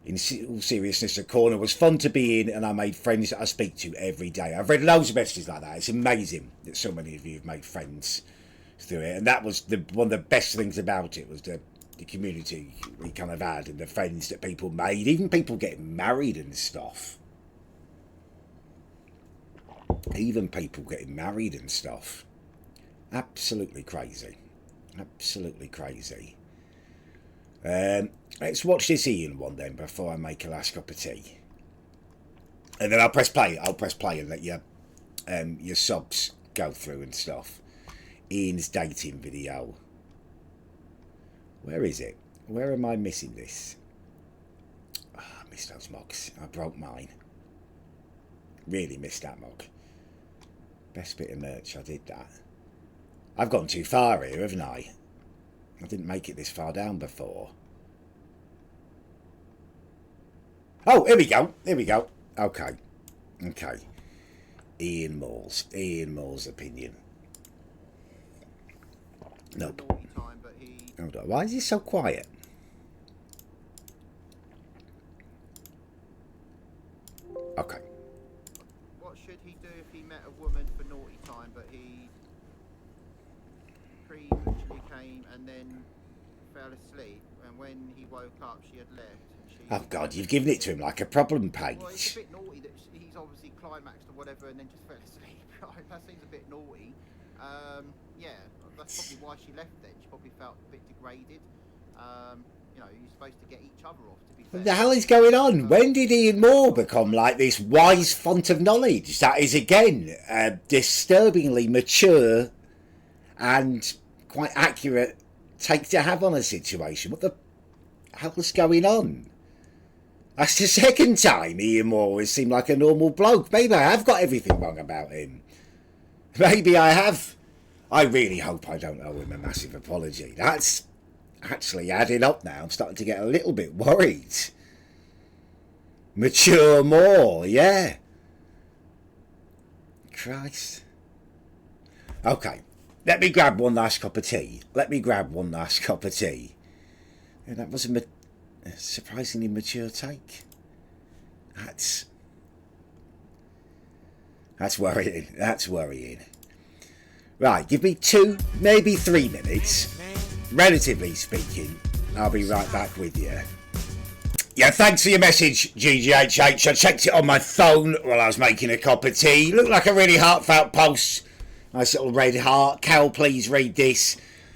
In all seriousness, the corner was fun to be in, and I made friends that I speak to every day. I've read loads of messages like that. It's amazing that so many of you have made friends through it, and that was one of the best things about it was the community we kind of had and the friends that people made, even people getting married and stuff. Even people getting married and stuff. Absolutely crazy. Absolutely crazy. Let's watch this Ian one then before I make a last cup of tea. And then I'll press play. I'll press play and let your subs go through and stuff. Ian's dating video. Where is it? Where am I missing this? Oh, I missed those mugs. I broke mine. Really missed that mug. Best bit of merch. I did that. I've gone too far here, haven't I? I didn't make it this far down before. Oh, here we go. Here we go. Okay. Okay. Ian Moore's opinion. Nope. Hold on. Why is he so quiet? Okay. What should he do if he met a woman for naughty time, but he prematurely came and then fell asleep, and when he woke up she had left? Oh God, you've given it to him like a problem page. Well, it's a bit naughty that he's obviously climaxed or whatever and then just fell asleep. That seems a bit naughty. Yeah, that's probably why she left then. She probably felt a bit degraded. You know, you're supposed to get each other off, to be fair. What the hell is going on? When did Ian Moore become like this wise font of knowledge? That is, again, a disturbingly mature and quite accurate take to have on a situation. What the hell is going on? That's the second time Ian Moore has seemed like a normal bloke. Maybe I have got everything wrong about him. Maybe I have. I really hope I don't owe him a massive apology. That's actually adding up now. I'm starting to get a little bit worried. Mature Moore, yeah. Christ. Okay, let me grab one last cup of tea. Yeah, that was a surprisingly mature take. That's worrying. Right, give me 2, maybe 3 minutes. Relatively speaking, I'll be right back with you. Yeah, thanks for your message, GGHH. I checked it on my phone while I was making a cup of tea. Looked like a really heartfelt post. Nice little red heart. Cal, please read this.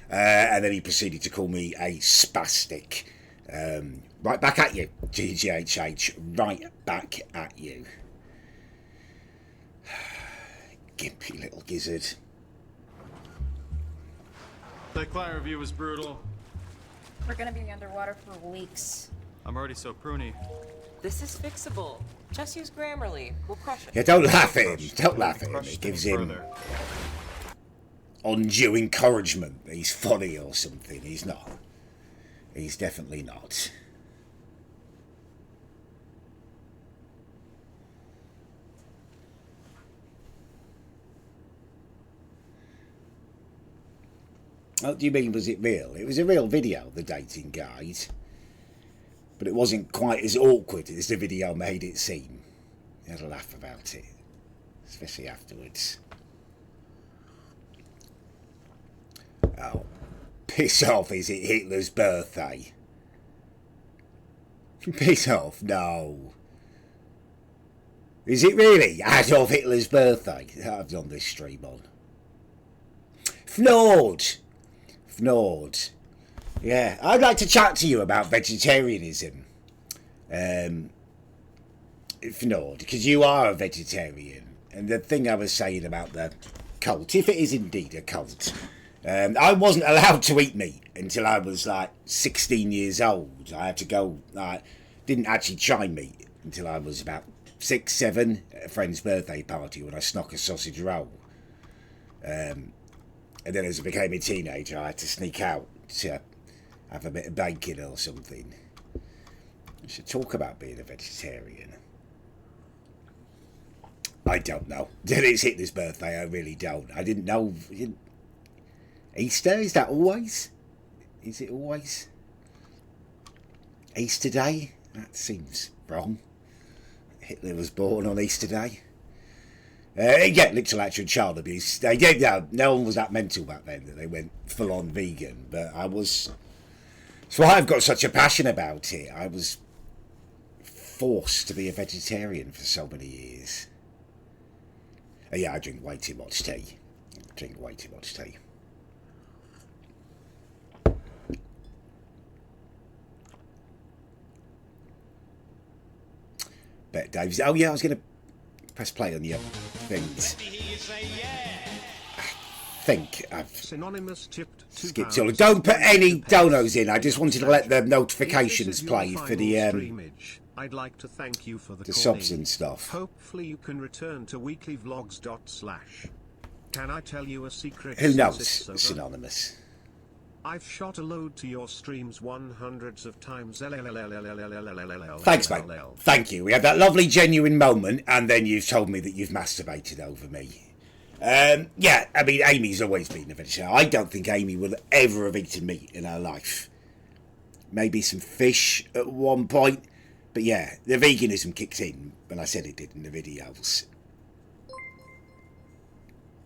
And then he proceeded to call me a spastic. Right back at you, GGHH. Right back at you. Gimpy little gizzard. That client review was brutal. We're gonna be underwater for weeks. I'm already so pruny. This is fixable. Just use Grammarly. We'll crush it. Yeah, don't laugh at him. Don't laugh at him. It gives him undue encouragement that he's funny or something. He's not. He's definitely not. What do you mean, was it real? It was a real video, the dating guide. But it wasn't quite as awkward as the video made it seem. You had a laugh about it. Especially afterwards. Oh, piss off, is it Hitler's birthday? Piss off, no. Is it really Adolf Hitler's birthday that I've done this stream on? Fnord. Yeah, I'd like to chat to you about vegetarianism. Fnord, because you are a vegetarian. And the thing I was saying about the cult, if it is indeed a cult, I wasn't allowed to eat meat until I was like 16 years old. I had to go, didn't actually try meat until I was about 6, 7 at a friend's birthday party when I snuck a sausage roll. And then as I became a teenager, I had to sneak out to have a bit of bacon or something. I should talk about being a vegetarian. I don't know. Did it's Hitler's birthday? I really don't. I didn't know. Easter? Is that always? Is it always? Easter Day? That seems wrong. Hitler was born on Easter Day. Yeah, literal actual child abuse. No one was that mental back then that they went full on vegan, but I was. That's why I've got such a passion about it. I was forced to be a vegetarian for so many years. Yeah, I drink way too much tea. Bet Dave's. Oh yeah, I was going to press play on the things. I think I've skipped all. Don't put any donos in. I just wanted to let the notifications play for the I'd like to thank you for the subs and stuff. Hopefully you can return to weeklyvlogs./ Can I tell you a secret? Who knows? It's anonymous. I've shot a load to your streams 100s of times. Thanks, mate. Thank you. We had that lovely, genuine moment, and then you've told me that you've masturbated over me. Yeah, I mean, Amy's always been a vegetarian. I don't think Amy will ever have eaten meat in her life. Maybe some fish at one point, but yeah, the veganism kicked in when I said it did in the videos.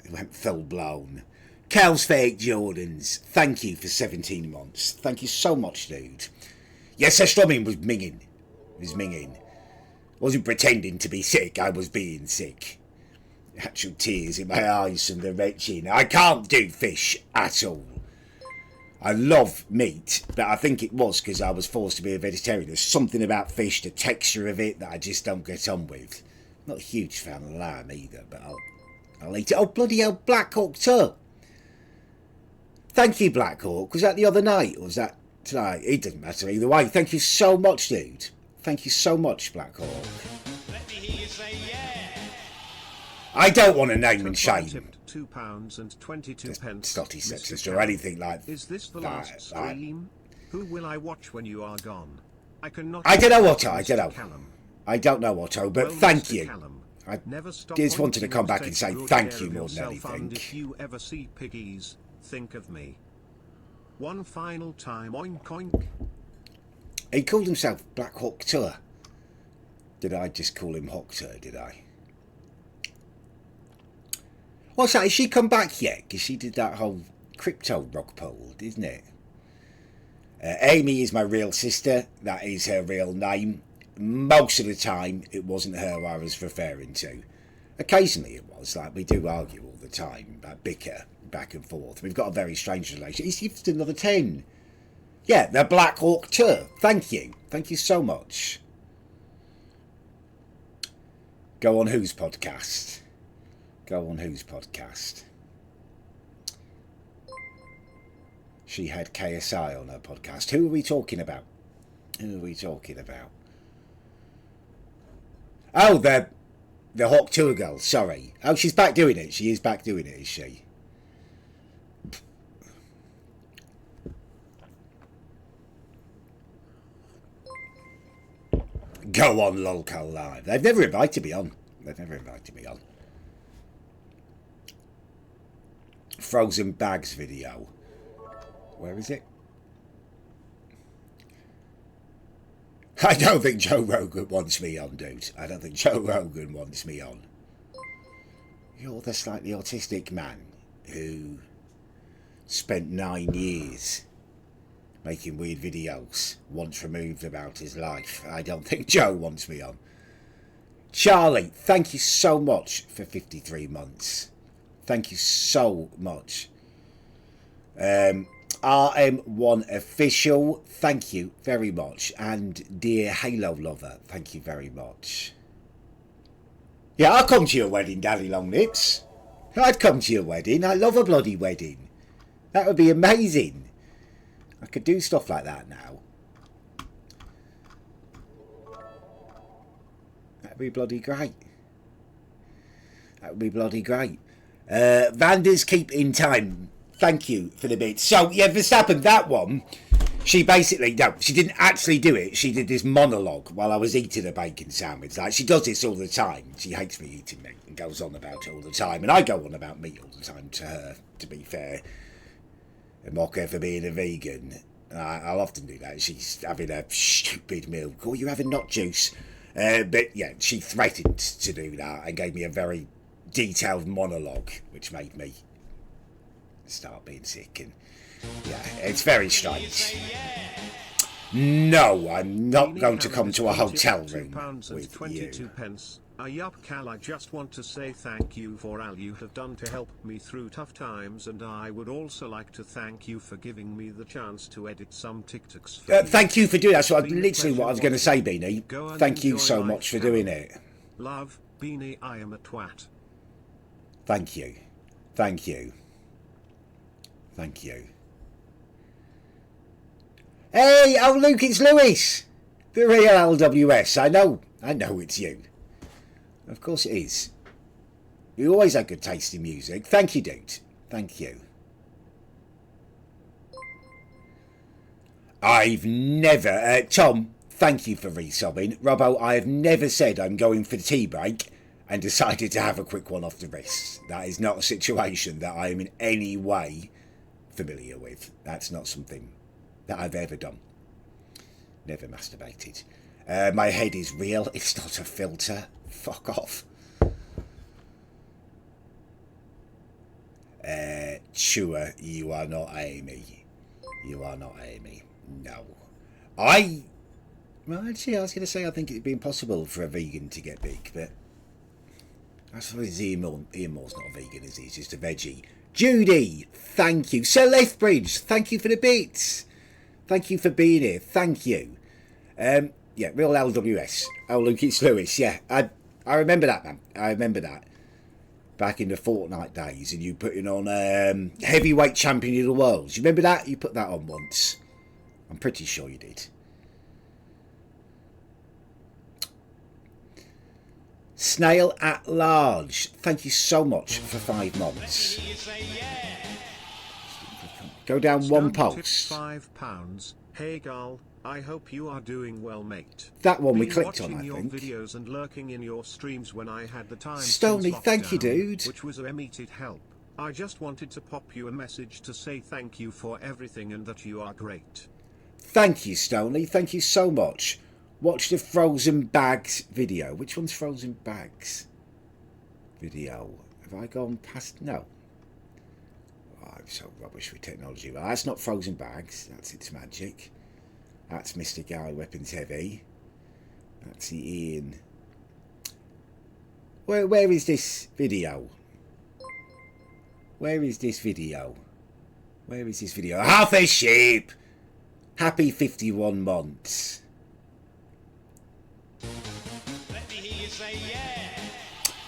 It went full blown. Cal's Fake Jordans, thank you for 17 months. Thank you so much, dude. Yes, her stomach was minging. Wasn't pretending to be sick, I was being sick. Actual tears in my eyes from the retching. I can't do fish at all. I love meat, but I think it was because I was forced to be a vegetarian. There's something about fish, the texture of it, that I just don't get on with. Not a huge fan of lamb either, but I'll eat it. Oh, bloody hell, Black Hawk too. Thank you, Black Hawk. Was that the other night or was that tonight? It doesn't matter either way. Thank you so much, dude. Thank you so much, Black Hawk. I don't want to name and shame. £2.22. Not sexist or anything like that. Is this the last stream? Who will I watch when you are gone? I don't know, Otto. I don't know. I don't know, Otto, but thank you. Callum, I never stop just wanted to come back and take say good thank care you of more than yourself, and anything. if you ever see piggies, think of me. One final time, oink oink. He called himself Black Hawk Tour. Did I just call him Hawk Tour, did I? What's that? Has she come back yet? Because she did that whole crypto rock poll, isn't it? Amy is my real sister. That is her real name. Most of the time, it wasn't her I was referring to. Occasionally it was. Like, we do argue all the time, bicker back and forth. We've got a very strange relationship. He's gifted another 10. Yeah, the Black Hawk Tour. Thank you. Thank you so much. Go on whose podcast? Go on whose podcast? She had KSI on her podcast. Who are we talking about? Who are we talking about? Oh, the Hawk Tour girl. Sorry. Oh, she's back doing it. She is back doing it, is she? Go on, Lolco Live. They've never invited me on. They've never invited me on. Frozen Bags video. Where is it? I don't think Joe Rogan wants me on, dude. I don't think Joe Rogan wants me on. You're the slightly autistic man who spent 9 years making weird videos, once removed about his life. I don't think Joe wants me on. Charlie, thank you so much for 53 months. Thank you so much. RM1 Official, thank you very much. And Dear Halo Lover, thank you very much. Yeah, I'll come to your wedding, Daddy Longnips. I'd come to your wedding. I love a bloody wedding. That would be amazing. I could do stuff like that now. That'd be bloody great. That would be bloody great. Vander's Keep in Time. Thank you for the bit. So, yeah, Verstappen, that one, she basically, no, she didn't actually do it. She did this monologue while I was eating a bacon sandwich. Like, she does this all the time. She hates me eating meat and goes on about it all the time. And I go on about meat all the time to her, to be fair. And mock her for being a vegan. I'll often do that. She's having a stupid milk. Oh, you're having nut juice. But, yeah, she threatened to do that and gave me a very detailed monologue, which made me start being sick. And yeah, it's very strange. No, I'm not going to come to a hotel room with you. Ayup Cal, I just want to say thank you for all you have done to help me through tough times, and I would also like to thank you for giving me the chance to edit some TikToks. Thank you for doing that. So literally what I was going to say, Beanie. Thank you so much for doing it. Love, Beanie, I am a twat. Thank you. Thank you. Thank you. Hey, oh Luke, it's Lewis. The real LWS. I know it's you. Of course it is. You always have good taste in music. Thank you, dude. Thank you. I've never... Tom, thank you for resubbing. Robbo, I have never said I'm going for the tea break and decided to have a quick one off the wrist. That is not a situation that I am in any way familiar with. That's not something that I've ever done. Never masturbated. My head is real. It's not a filter. Fuck off. Sure, you are not Amy. You are not Amy. No. Well, actually, I was going to say I think it'd be impossible for a vegan to get big, but I suppose Ian Moore's not a vegan, is he? He's just a veggie. Judy, thank you. Sir Lethbridge, thank you for the bits. Thank you for being here. Thank you. Yeah, real LWS. Oh, Luke, it's Lewis. Yeah, I remember that, man. I remember that. Back in the Fortnite days, and you putting on heavyweight champion of the world. You remember that? You put that on once. I'm pretty sure you did. Snail at Large, thank you so much for 5 months. Go down one post. £5. Hey Gull, I hope you are doing well, mate. That one we Been clicked on, watching I your think. videos and lurking in your streams when I had the time. Stony, since thank you, lockdown, dude. Which was immediate help. I just wanted to pop you a message to say thank you for everything and that you are great. Thank you, Stony. Thank you so much. Watch the Frozen Bags video. Which one's Frozen Bags video? Have I gone past? No. Oh, I'm so rubbish with technology. Well, that's not Frozen Bags. That's its magic. That's Mr. Guy Weapons Heavy. That's the Ian. Where is this video? Where is this video? Where is this video? Half a sheep! Happy 51 months. Let me hear you say yeah.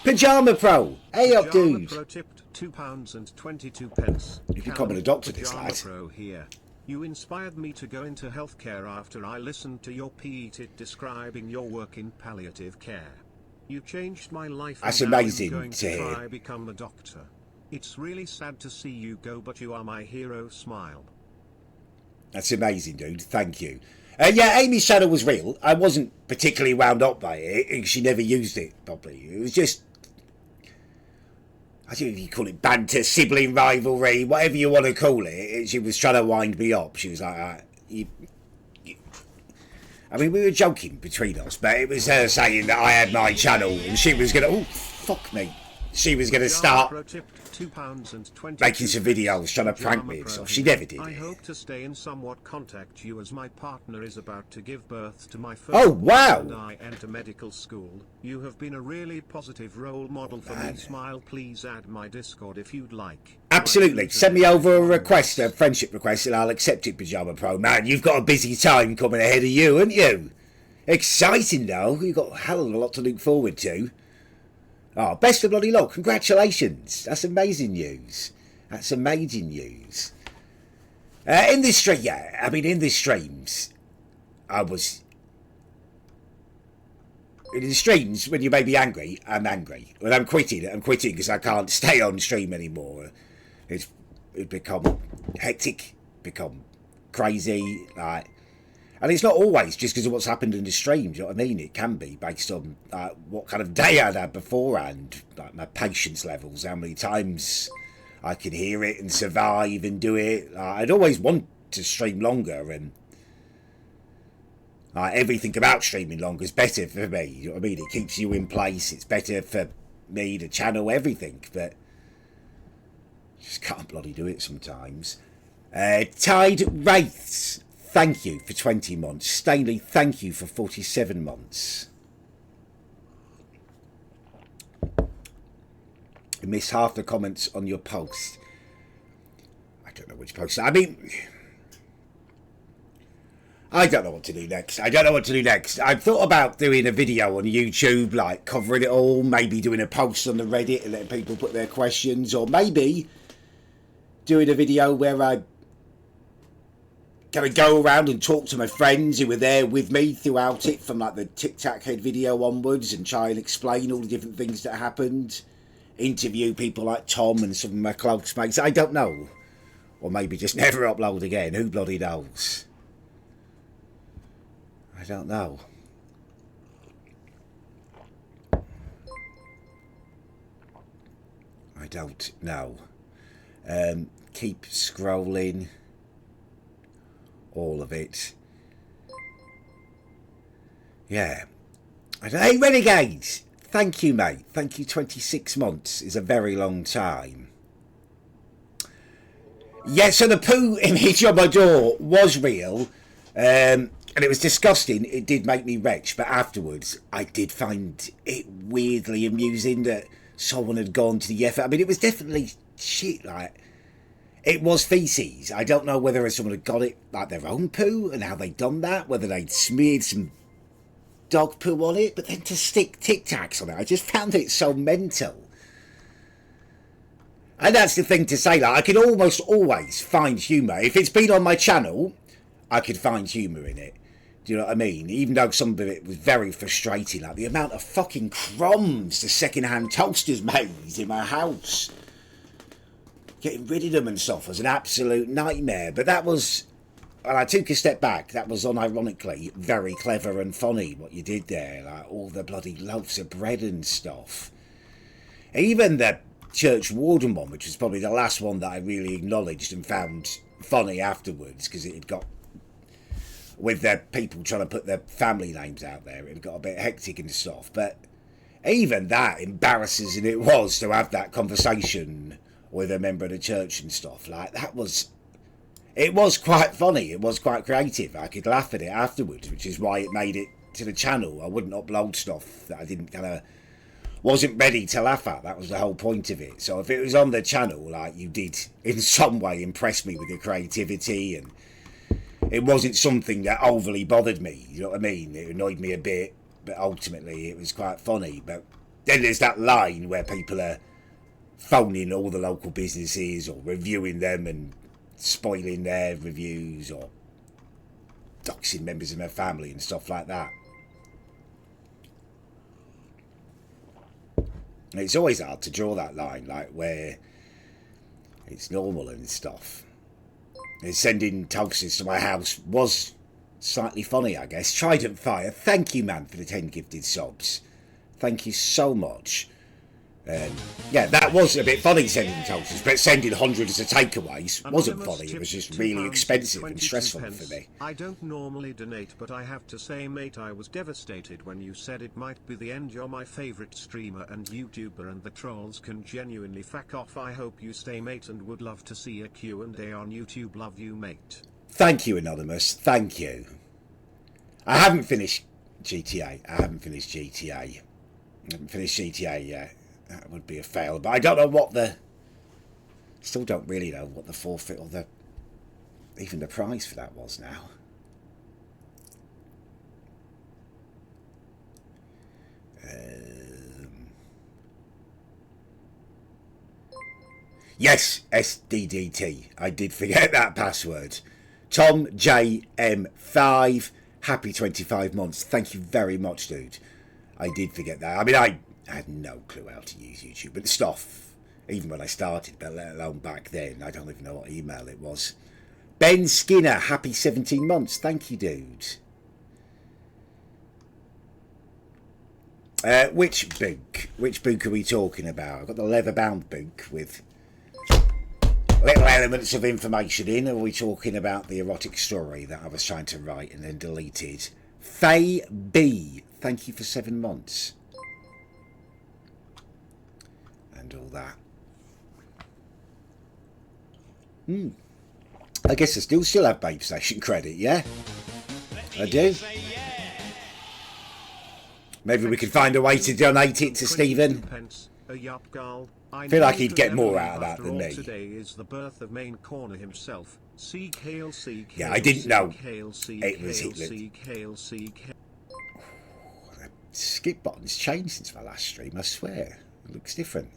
Pajama Pro! Hey up, Pajama dude! Pro tipped £2.22. You're becoming a doctor, this Pajama lad. Pro here. You inspired me to go into healthcare after I listened to your PET describing your work in palliative care. You changed my life. That's and now amazing I'm going to to hear. try become a doctor. It's really sad to see you go, but you are my hero. Smile. That's amazing, dude. Thank you. Yeah, Amy's shadow was real. I wasn't particularly wound up by it. She never used it properly. It was just, I don't know if you call it banter, sibling rivalry, whatever you want to call it. She was trying to wind me up. She was like, I mean, we were joking between us, but it was her saying that I had my channel and she was going to, oh, fuck me. She was going to start making some videos trying to prank me and stuff. She never did I it. hope to stay in somewhat contact you as my partner is about to give birth to my first. Oh, wow. And I enter medical school. You have been a really positive role model for me. Smile. Please add my Discord if you'd like. Absolutely. Send me over a request, a friendship request, and I'll accept it, Pajama Pro. Man, you've got a busy time coming ahead of you, haven't you? Exciting, though. You've got a hell of a lot to look forward to. Oh, best of bloody luck. Congratulations. That's amazing news. That's amazing news. In this stream, yeah, I mean, in these streams, in the streams, when you made me angry, I'm angry. When I'm quitting because I can't stay on stream anymore. It's become hectic, become crazy, like... And it's not always just because of what's happened in the stream, do you know what I mean? It can be based on what kind of day I'd had beforehand, like my patience levels, how many times I can hear it and survive and do it. I'd always want to stream longer, and everything about streaming longer is better for me, you know what I mean? It keeps you in place, it's better for me, the channel, everything, but just can't bloody do it sometimes. Tide Wraiths, thank you for 20 months. Stanley, thank you for 47 months. I missed half the comments on your post. I don't know which post. I mean, I don't know what to do next. I've thought about doing a video on YouTube, like covering it all, maybe doing a post on the Reddit and letting people put their questions, or maybe doing a video where I kind of go around and talk to my friends who were there with me throughout it, from like the Tic Tac Head video onwards, and try and explain all the different things that happened. Interview people like Tom and some of my close mates. I don't know. Or maybe just never upload again. Who bloody knows? I don't know. I don't know. Keep scrolling. All of it. Yeah. Hey, Renegades! Thank you, mate. Thank you. 26 months is a very long time. Yeah, so the poo image on my door was real. And it was disgusting. It did make me wretched. But afterwards, I did find it weirdly amusing that someone had gone to the effort. I mean, it was definitely shit, like... It was feces. I don't know whether someone had got it like their own poo and how they'd done that, whether they'd smeared some dog poo on it, but then to stick Tic Tacs on it, I just found it so mental. And that's the thing to say, like, I can almost always find humour. If it's been on my channel, I could find humour in it. Do you know what I mean? Even though some of it was very frustrating, like the amount of fucking crumbs the second-hand toasters made in my house. Getting rid of them and stuff was an absolute nightmare. But that was, and I took a step back, that was unironically very clever and funny what you did there. Like all the bloody loaves of bread and stuff. Even the church warden one, which was probably the last one that I really acknowledged and found funny afterwards, because it had got, with the people trying to put their family names out there, it got a bit hectic and stuff. But even that, embarrassing it was to have that conversation with a member of the church and stuff, like that was, it was quite funny, it was quite creative. I could laugh at it afterwards, which is why it made it to the channel. I wouldn't upload stuff that I didn't wasn't ready to laugh at. That was the whole point of it. So if it was on the channel, like, you did in some way impress me with your creativity, and it wasn't something that overly bothered me, you know what I mean? It annoyed me a bit, but ultimately it was quite funny. But then there's that line where people are phoning all the local businesses or reviewing them and spoiling their reviews or doxing members of their family and stuff like that. And it's always hard to draw that line, like where it's normal and stuff. Sending toasters to my house was slightly funny, I guess. Trident Fire, thank you, man, for the 10 gifted subs. Thank you so much. Yeah, that was a bit funny, sending toasters, but sending hundreds of takeaways wasn't funny. It was just really expensive and stressful for me. I don't normally donate, but I have to say, mate, I was devastated when you said it might be the end. You're my favourite streamer and YouTuber, and the trolls can genuinely fuck off. I hope you stay, mate, and would love to see a Q&A on YouTube. Love you, mate. Thank you, Anonymous. Thank you. I haven't finished GTA. I haven't finished GTA yet. That would be a fail, but I don't know what the... Still don't really know what the forfeit or the... even the price for that was now. Yes, SDDT. I did forget that password. Tom JM5. Happy 25 months. Thank you very much, dude. I did forget that. I mean, I had no clue how to use YouTube, but the stuff, even when I started, but let alone back then, I don't even know what email it was. Ben Skinner, happy 17 months. Thank you, dude. Which book? Which book are we talking about? I've got the leather-bound book with little elements of information in. Or are we talking about the erotic story that I was trying to write and then deleted? Faye B, thank you for 7 months. And all that. I guess I still have Babe Station credit, yeah? I do. Maybe we could find a way to donate it to Stephen. I feel like he'd get more out of that than me. Today is the birth of Main Corner himself. Yeah, I didn't know it was Hitler. The skip button's changed since my last stream, I swear. It looks different.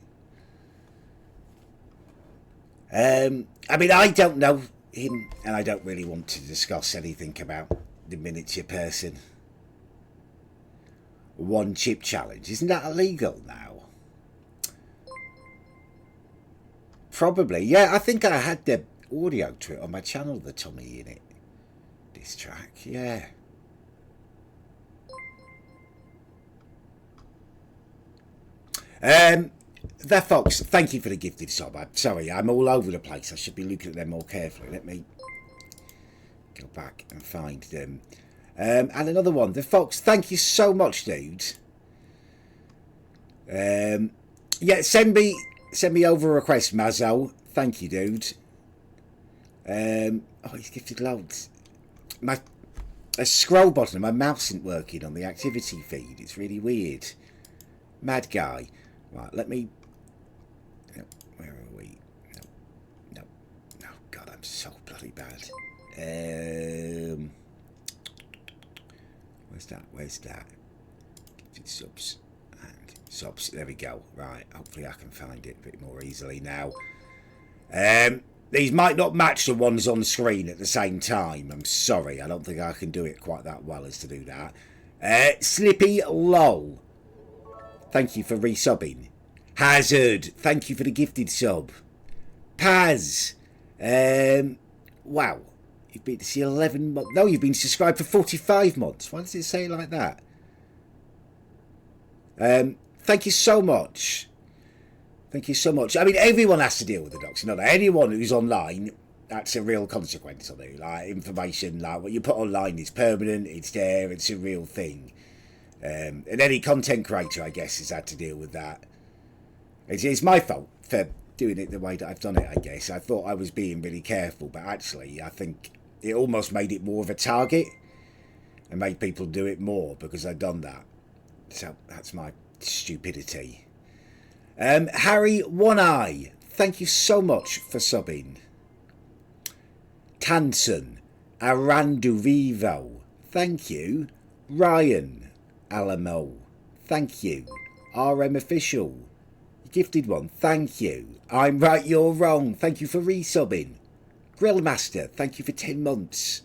I mean, I don't know him, and I don't really want to discuss anything about the miniature person. One chip challenge. Isn't that illegal now? Probably. Yeah, I think I had the audio to it on my channel, the Tommy in it. This track, yeah. The Fox, thank you for the gifted sub. I'm sorry, I'm all over the place. I should be looking at them more carefully. Let me go back and find them. And another one, the Fox, thank you so much, dude. Yeah, send me over a request, Mazzo. Thank you, dude. Oh, he's gifted loads. A scroll button, my mouse isn't working on the activity feed. It's really weird. Mad guy. Right, let me... Where are we? No. God, I'm so bloody bad. Where's that? Gifted subs. And subs. There we go. Right, hopefully I can find it a bit more easily now. these might not match the ones on screen at the same time. I'm sorry, I don't think I can do it quite that well as to do that. Slippy Lol, thank you for resubbing. Hazard, thank you for the gifted sub. Paz, wow, you've been to see 11 months. No, you've been subscribed for 45 months. Why does it say it like that? Thank you so much. Thank you so much. I mean, everyone has to deal with the doxing. Not anyone who's online, that's a real consequence on it. Like, information, like what you put online is permanent, it's there, it's a real thing. And any content creator, I guess, has had to deal with that. It's my fault for doing it the way that I've done it, I guess. I thought I was being really careful, but actually, I think it almost made it more of a target and made people do it more because I'd done that. So that's my stupidity. Harry One Eye, thank you so much for subbing. Tanson Aranduvivo, thank you. Ryan Alamo, thank you. RM Official, gifted one, thank you. I'm right, you're wrong, thank you for resubbing. Grillmaster, thank you for 10 months.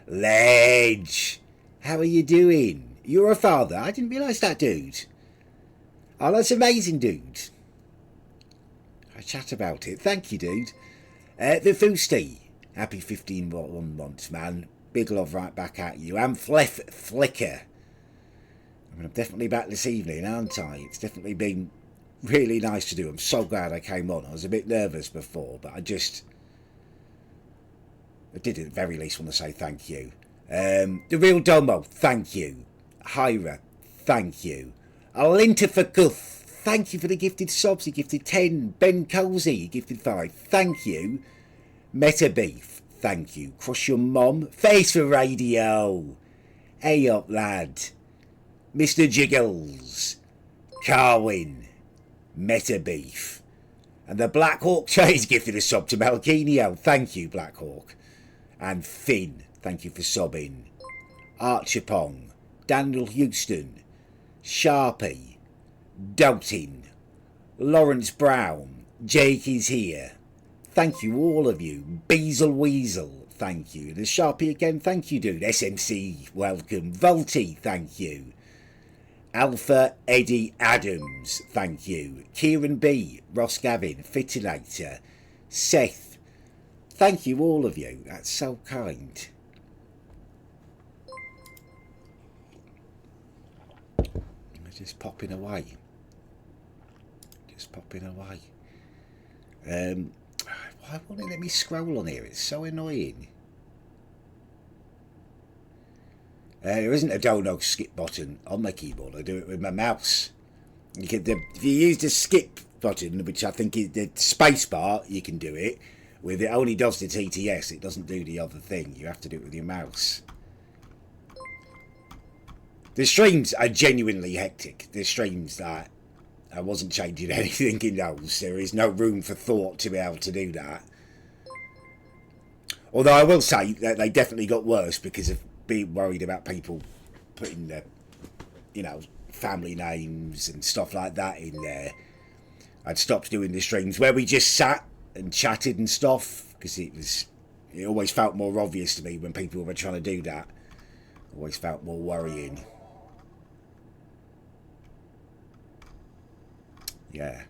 Ledge, how are you doing? You're a father? I didn't realise that, dude. Oh, that's amazing, dude. I chat about it. Thank you, dude. The Foosty, happy 15 months, man. Big love right back at you. And Flicker. I mean, I'm definitely back this evening, aren't I? It's definitely been really nice to do. I'm so glad I came on. I was a bit nervous before, but I did at the very least want to say thank you. The Real Domo, thank you. Hyra, thank you. Alinta for Guth, thank you for the gifted subs. He gifted 10. Ben Cozy, he gifted 5. Thank you. Meta Beef, thank you. Crush Your Mom, Face for Radio. Hey up, lad. Mr. Jiggles, Carwin, Meta Beef. And the Black Hawk Chase gifted a sub to Melkinio. Thank you, Black Hawk. And Finn, thank you for subbing. Archipong, Daniel Houston, Sharpie, Doubting, Lawrence Brown, Jake is here. Thank you, all of you. Beazle Weasel, thank you. The Sharpie again, thank you, dude. SMC, welcome. Volty, thank you. Alpha Eddie Adams, thank you. Kieran B, Ross Gavin, Fitinator, Seth, thank you, all of you. That's so kind. Just popping away. Just popping away. Why won't it let me scroll on here? It's so annoying. There isn't a dono skip button on my keyboard. I do it with my mouse. If you use the skip button, which I think is the space bar, you can do it. With it only does the TTS. It doesn't do the other thing. You have to do it with your mouse. The streams are genuinely hectic. The streams that I wasn't changing anything in those. There is no room for thought to be able to do that. Although I will say that they definitely got worse because of being worried about people putting their, family names and stuff like that in there. I'd stopped doing the streams where we just sat and chatted and stuff because it always felt more obvious to me when people were trying to do that. Always felt more worrying. Yeah.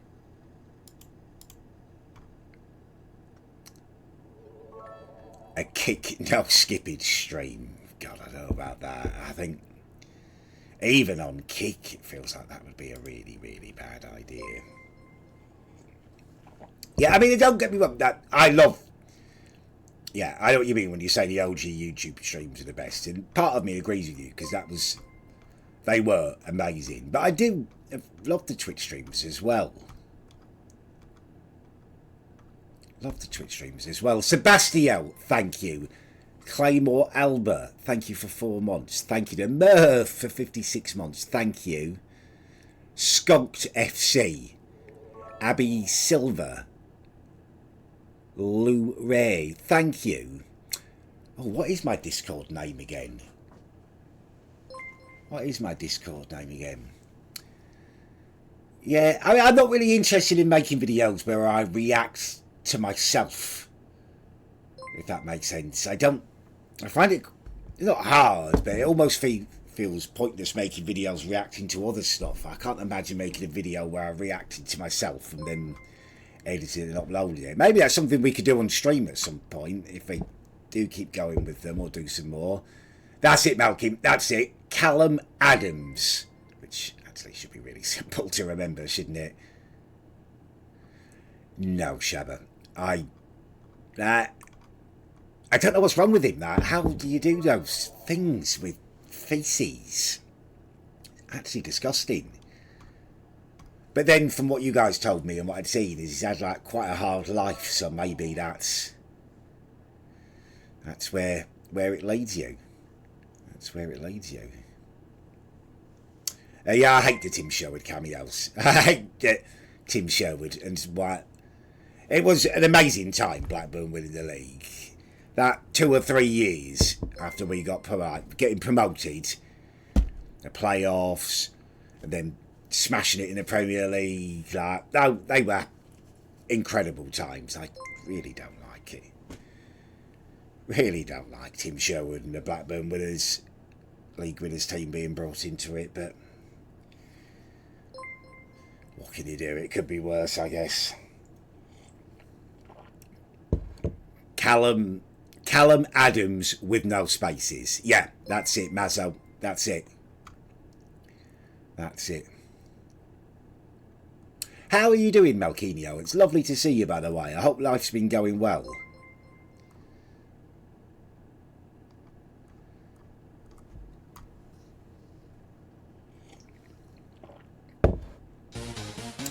A kick, no skippage stream. God, I don't know about that. I think even on Kick, it feels like that would be a really, really bad idea. Yeah, I mean, don't get me wrong. I know what you mean when you say the OG YouTube streams are the best, and part of me agrees with you because they were amazing. But I do love the Twitch streams as well. Love the Twitch streams as well. Sebastiel, thank you. Claymore Alba, thank you for 4 months. Thank you to Murph for 56 months. Thank you. Skunked FC. Abby Silver. Lou Ray, thank you. Oh, what is my Discord name again? What is my Discord name again? Yeah, I'm not really interested in making videos where I react to myself. If that makes sense. I find it not hard, but it almost feels pointless making videos reacting to other stuff. I can't imagine making a video where I reacted to myself and then editing and uploading it. Maybe that's something we could do on stream at some point if they do keep going with them or do some more. That's it, Malcolm. That's it. Callum Adams, which actually should be really simple to remember, shouldn't it? No, Shabba. I don't know what's wrong with him. How do you do those things with feces? Actually disgusting. But then, from what you guys told me and what I'd seen, is he's had like quite a hard life. So maybe that's where it leads you. That's where it leads you. Yeah, I hate the Tim Sherwood cameos. I hate Tim Sherwood and what. It was an amazing time, Blackburn winning the league. That 2 or 3 years after we got getting promoted, the playoffs, and then smashing it in the Premier League. They were incredible times. I really don't like it. Really don't like Tim Sherwood and the Blackburn League winners team being brought into it, but what can you do? It could be worse, I guess. Callum Adams with no spaces. Yeah, that's it, Mazzo. That's it. That's it. How are you doing, Malquinho? It's lovely to see you, by the way. I hope life's been going well.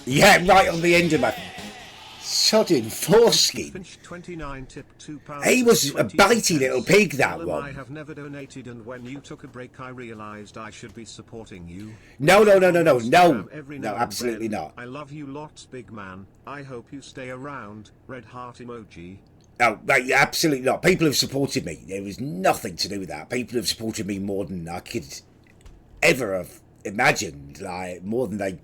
Yeah, right on the end of my sodding foreskin. 29 tip £2. He was a bitey little pig, that one. I have never donated, and when you took a break I realised I should be supporting you. No, absolutely not. I love you lots, big man. I hope you stay around. Red heart emoji. No, absolutely not. People have supported me. There was nothing to do with that. People have supported me more than I could ever have imagined. Like, more than they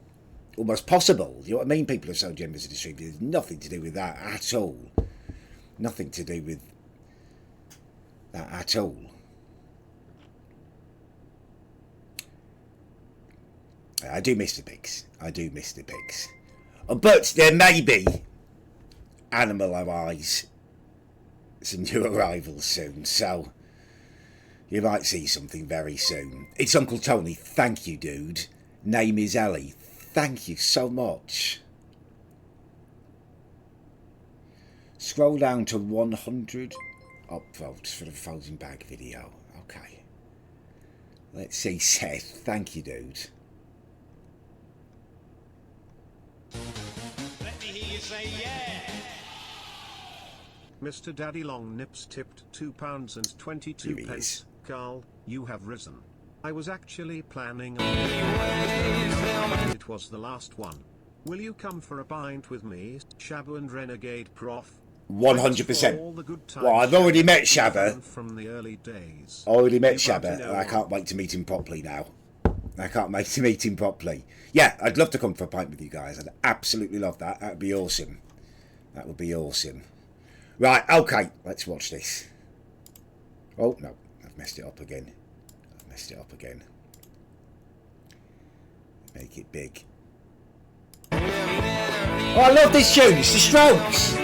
almost possible. You know what I mean? People are so generous in the stream. There's nothing to do with that at all. Nothing to do with that at all. I do miss the pigs. I do miss the pigs. But there may be, animal-wise, some new arrivals soon. So you might see something very soon. It's Uncle Tony. Thank you, dude. Name is Ellie. Thank you so much. Scroll down to 100 upvotes for the frozen bag video. Okay. Let's see, Seth. Thank you, dude. Let me hear you say yeah. Mr. Daddy Long Nips tipped £2.22. Carl, you have risen. I was actually planning on it was the last one. Will you come for a pint with me, Shabba and Renegade Prof? 100%. Well, I've already met Shabba. From the early days. Already met Shabba. I can't wait to meet him properly now. I can't wait to meet him properly. Yeah, I'd love to come for a pint with you guys. I'd absolutely love that. That would be awesome. That would be awesome. Right, okay. Let's watch this. Oh, no. I've messed it up again. Make it big. Oh, I love this tune. It's the Strokes.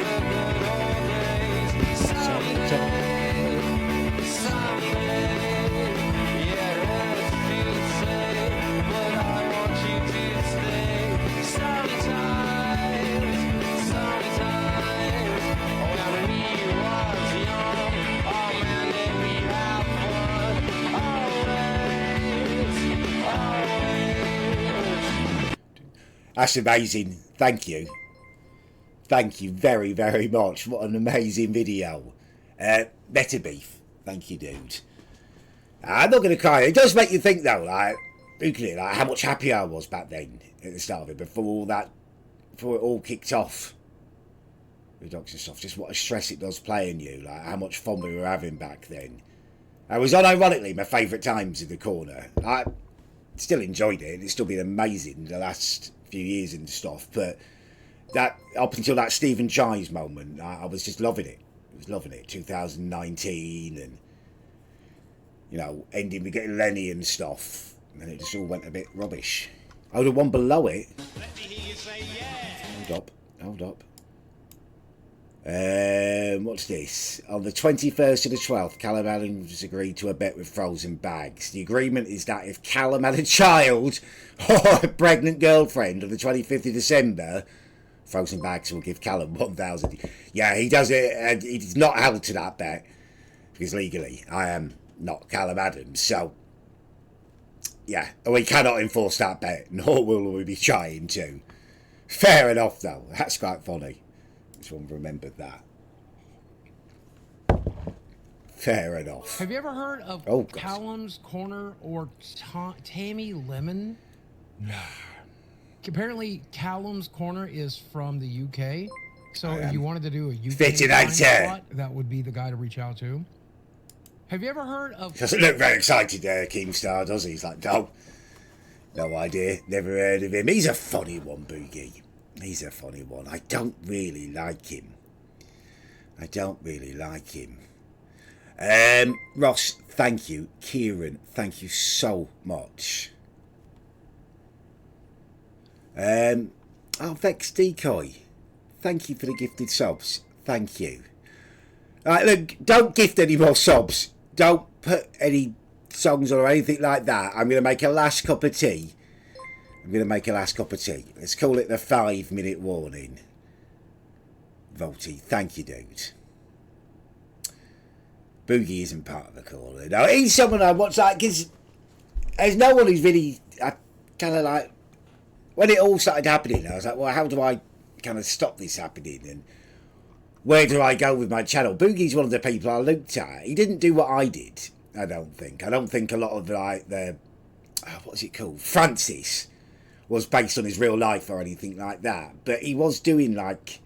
That's amazing. Thank you. Thank you very, very much. What an amazing video. Better beef. Thank you, dude. I'm not going to cry. It does make you think, though, like how much happier I was back then at the start of it, before it all kicked off. With Doxing stuff. Just what a stress it does playing you. Like, how much fun we were having back then. It was unironically my favourite times in the corner. I still enjoyed it. It's still been amazing the last few years and stuff, but that up until that Stephen Chives moment, I was just loving it. was loving it. 2019 and, you know, ending with getting Lenny and stuff. And then it just all went a bit rubbish. Oh, the one below it. Hold up. What's this? On the 21st of the 12th, Callum Adams agreed to a bet with Frozen Bags. The agreement is that if Callum had a child or a pregnant girlfriend on the 25th of December, Frozen Bags will give Callum 1,000. Yeah, he does it, and he's not held to that bet because legally I am not Callum Adams. So, yeah, we cannot enforce that bet, nor will we be trying to. Fair enough, though. That's quite funny. Just one remembered that. Fair enough. Have you ever heard of Callum's Corner or Tammy Lemon? No. Apparently, Callum's Corner is from the UK. So if you wanted to do a UK spot, that would be the guy to reach out to. Have you ever heard of... Doesn't look very excited there, Keemstar, does he? He's like, no idea, never heard of him. He's a funny one, Boogie. He's a funny one. I don't really like him. Ross, thank you. Kieran, thank you so much. Vex Decoy, thank you for the gifted subs. Thank you. Alright, look, don't gift any more subs. Don't put any songs or anything like that. I'm going to make a last cup of tea. Let's call it the 5-minute warning. Volty, thank you, dude. Boogie isn't part of the corner. No, he's someone I watch, like, because there's no one who's really, kind of like, when it all started happening, I was like, well, how do I kind of stop this happening? And where do I go with my channel? Boogie's one of the people I looked at. He didn't do what I did, I don't think. I don't think a lot of, like, the, what's it called? Francis was based on his real life or anything like that. But he was doing, like,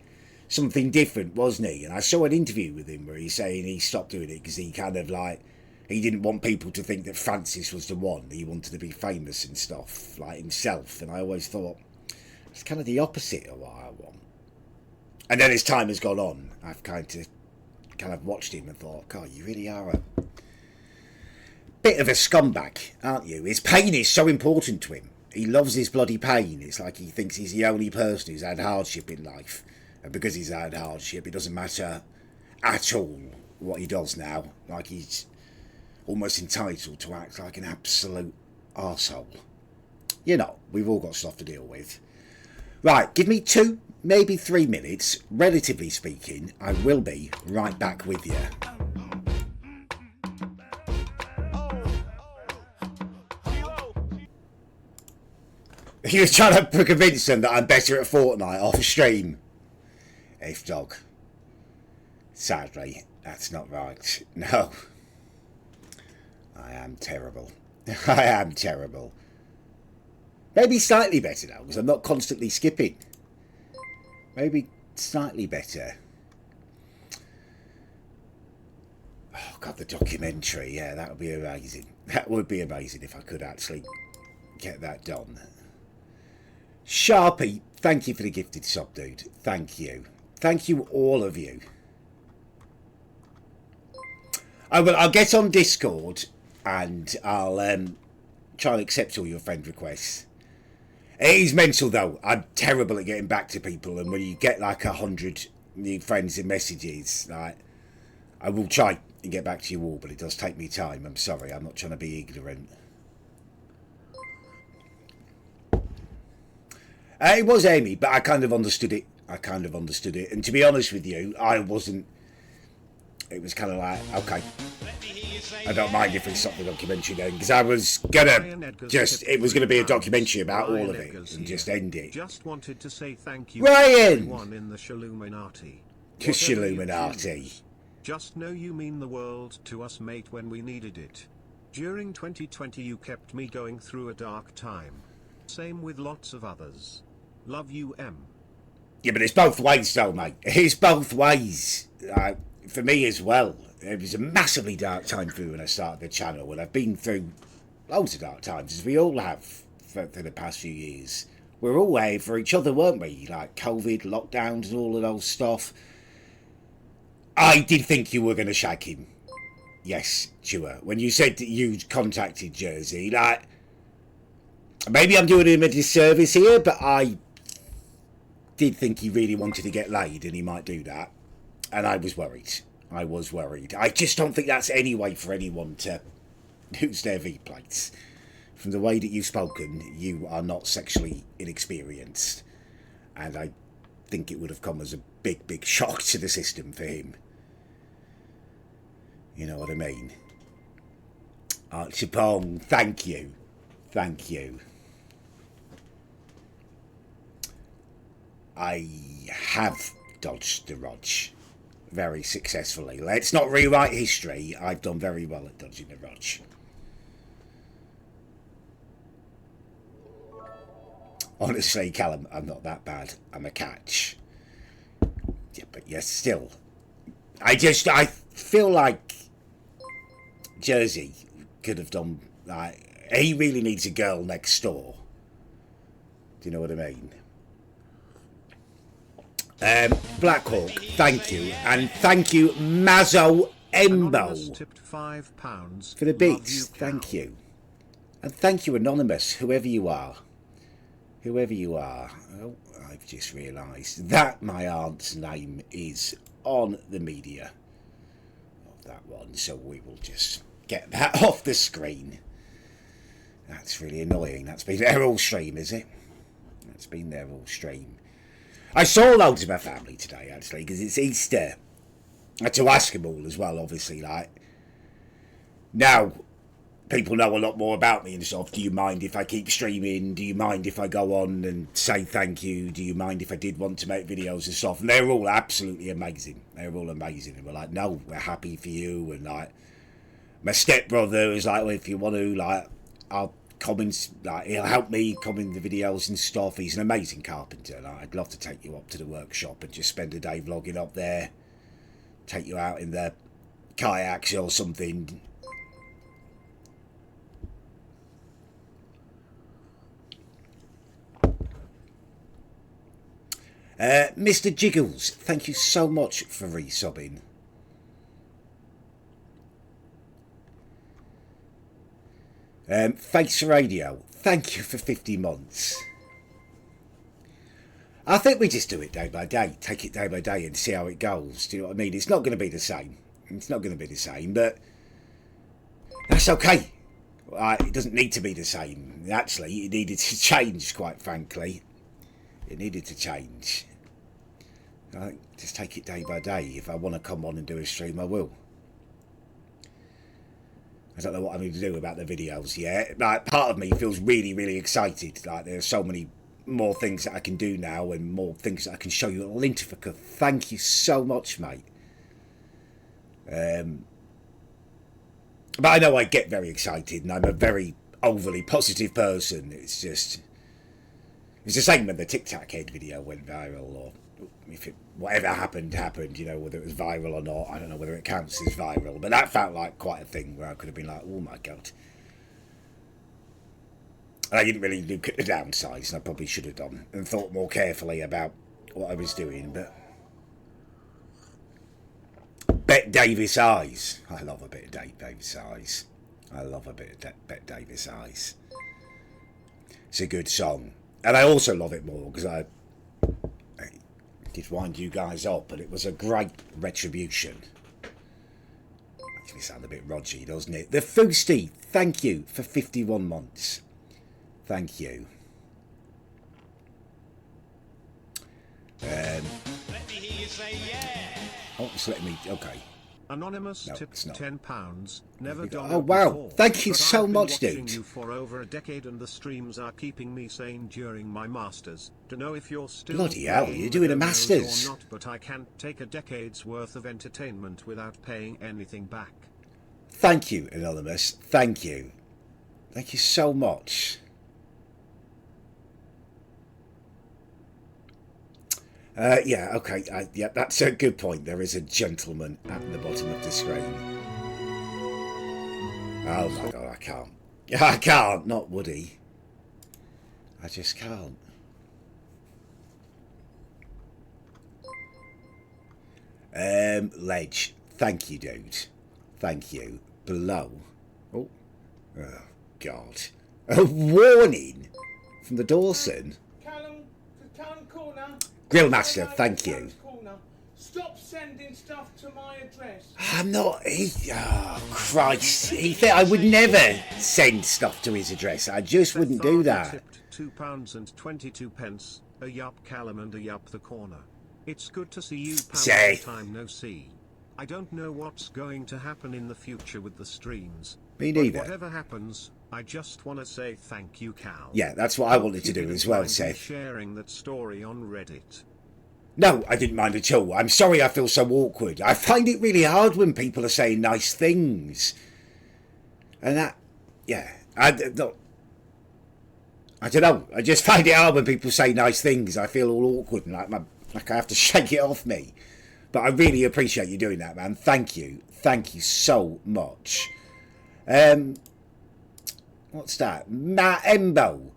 something different, wasn't he? And I saw an interview with him where he's saying he stopped doing it because he kind of, like, he didn't want people to think that Francis was the one. He wanted to be famous and stuff, like himself. And I always thought, it's kind of the opposite of what I want. And then as time has gone on, I've kind of watched him and thought, God, you really are a bit of a scumbag, aren't you? His pain is so important to him. He loves his bloody pain. It's like he thinks he's the only person who's had hardship in life. And because he's had hardship, it doesn't matter at all what he does now. Like he's almost entitled to act like an absolute arsehole. You know, we've all got stuff to deal with. Right, give me 2, maybe 3 minutes. Relatively speaking, I will be right back with you. You're trying to convince them that I'm better at Fortnite off stream. If dog. Sadly, that's not right. No. I am terrible. I am terrible. Maybe slightly better now, because I'm not constantly skipping. Maybe slightly better. Oh, God, the documentary. Yeah, that would be amazing. That would be amazing if I could actually get that done. Sharpie, thank you for the gifted sub, dude. Thank you. Thank you, all of you. I'll get on Discord and I'll try and accept all your friend requests. It is mental, though. I'm terrible at getting back to people, and when you get like 100 new friends and messages, like, I will try and get back to you all, but it does take me time. I'm sorry, I'm not trying to be ignorant. It was Amy, but I kind of understood it. And to be honest with you, I wasn't... It was kind of like, okay, I don't mind if it's not the documentary then, because I was gonna just... It was going to be a documentary about all of it and just end it. Just wanted to say thank you Ryan! to everyone in the Shaluminati. Shaluminati. Just know you mean the world to us, mate, when we needed it. During 2020 you kept me going through a dark time. Same with lots of others. Love you, M. Yeah, but it's both ways though, mate. It's both ways. For me as well. It was a massively dark time for me when I started the channel, and I've been through loads of dark times, as we all have for the past few years. We're all here for each other, weren't we? Like COVID, lockdowns and all of those stuff. I did think you were going to shag him. Yes, Chua. When you said that you contacted Jersey, like, maybe I'm doing him a disservice here, but I did think he really wanted to get laid and he might do that. And I was worried. I was worried. I just don't think that's any way for anyone to use their V-plates. From the way that you've spoken, you are not sexually inexperienced. And I think it would have come as a big, big shock to the system for him. You know what I mean? Chipong, thank you. Thank you. I have dodged the Rodge very successfully. Let's not rewrite history. I've done very well at dodging the Rodge. Honestly, Callum, I'm not that bad. I'm a catch. Yeah, but yes, still. I feel like Jersey could have done, like, he really needs a girl next door. Do you know what I mean? Blackhawk, thank you. And thank you, Mazzo Embo, tipped £5 for the beats. Thank you. And thank you, Anonymous, whoever you are. Whoever you are. Oh, I've just realised that my aunt's name is on the media of that one, so we will just get that off the screen. That's really annoying. That's been there all stream, is it? That's been there all stream. I saw loads of my family today, actually, because it's Easter. I had to ask them all as well, obviously, like. Now, people know a lot more about me and stuff. Do you mind if I keep streaming? Do you mind if I go on and say thank you? Do you mind if I did want to make videos and stuff? And they're all absolutely amazing. They're all amazing. And we're like, no, we're happy for you. And, like, my stepbrother is like, well, if you want to, like, I'll comment, like, he'll help me comment the videos and stuff. He's an amazing carpenter. Like, I'd love to take you up to the workshop and just spend a day vlogging up there. Take you out in the kayaks or something. Mr. Jiggles, thank you so much for resubbing. Face Radio, thank you for 50 months. I think we just do it day by day, take it day by day and see how it goes. Do you know what I mean? It's not going to be the same. It's not going to be the same, but that's okay. It doesn't need to be the same. Actually, it needed to change, quite frankly. It needed to change. I think just take it day by day. If I want to come on and do a stream, I will. I don't know what I'm going to do about the videos yet. Like, part of me feels really, really excited. Like, there are so many more things that I can do now and more things that I can show you at Lintifica. Thank you so much, mate. But I know I get very excited and I'm a very overly positive person. It's just... It's the same when the Tic Tac Head video went viral, or if it, whatever happened, you know, whether it was viral or not. I don't know whether it counts as viral, but that felt like quite a thing where I could have been like, oh my God. And I didn't really look at the downsides, and I probably should have done, and thought more carefully about what I was doing, but... Bet Davis Eyes. I love a bit of Davis Eyes. I love a bit of Bet Davis Eyes. It's a good song. And I also love it more because I did wind you guys up, and it was a great retribution. Makes me sound a bit rodgy, doesn't it? The Foosty, thank you for 51 months. Thank you. Let me hear you say yeah. Oh, it's letting me. Okay. Anonymous No, tipped it's not. £10. Never done Oh it wow! before, Thank you but so I've been much, watching dude. you for over a decade, and the streams are keeping me sane during my masters. To know if you're still Bloody hell, paying you're doing a the donos masters. or not, but I can't take a decade's worth of entertainment without paying anything back. Thank you, Anonymous. Thank you. Thank you so much. Yeah, okay. Yeah, that's a good point. There is a gentleman at the bottom of the screen. Oh my God, I can't. I can't. Not Woody. I just can't. Ledge. Thank you, dude. Thank you. Below. Oh God. A warning from the Dawson. Callum Corner. Grillmaster, thank you. Stop sending stuff to my address. I'm not. Oh Christ! I would never send stuff to his address. I just wouldn't do that. £2.22. Ayup Callum and Ayup the Corner. It's good to see you. Say. Time no see. I don't know what's going to happen in the future with the streams. Me neither. But whatever happens, I just want to say thank you, Cal. Yeah, that's what I wanted to do as well, Seth. Sharing that story on Reddit. No, I didn't mind at all. I'm sorry I feel so awkward. I find it really hard when people are saying nice things. And that, yeah, I don't know. I just find it hard when people say nice things. I feel all awkward and like I have to shake it off me. But I really appreciate you doing that, man. Thank you. Thank you so much. What's that? Matt Embo,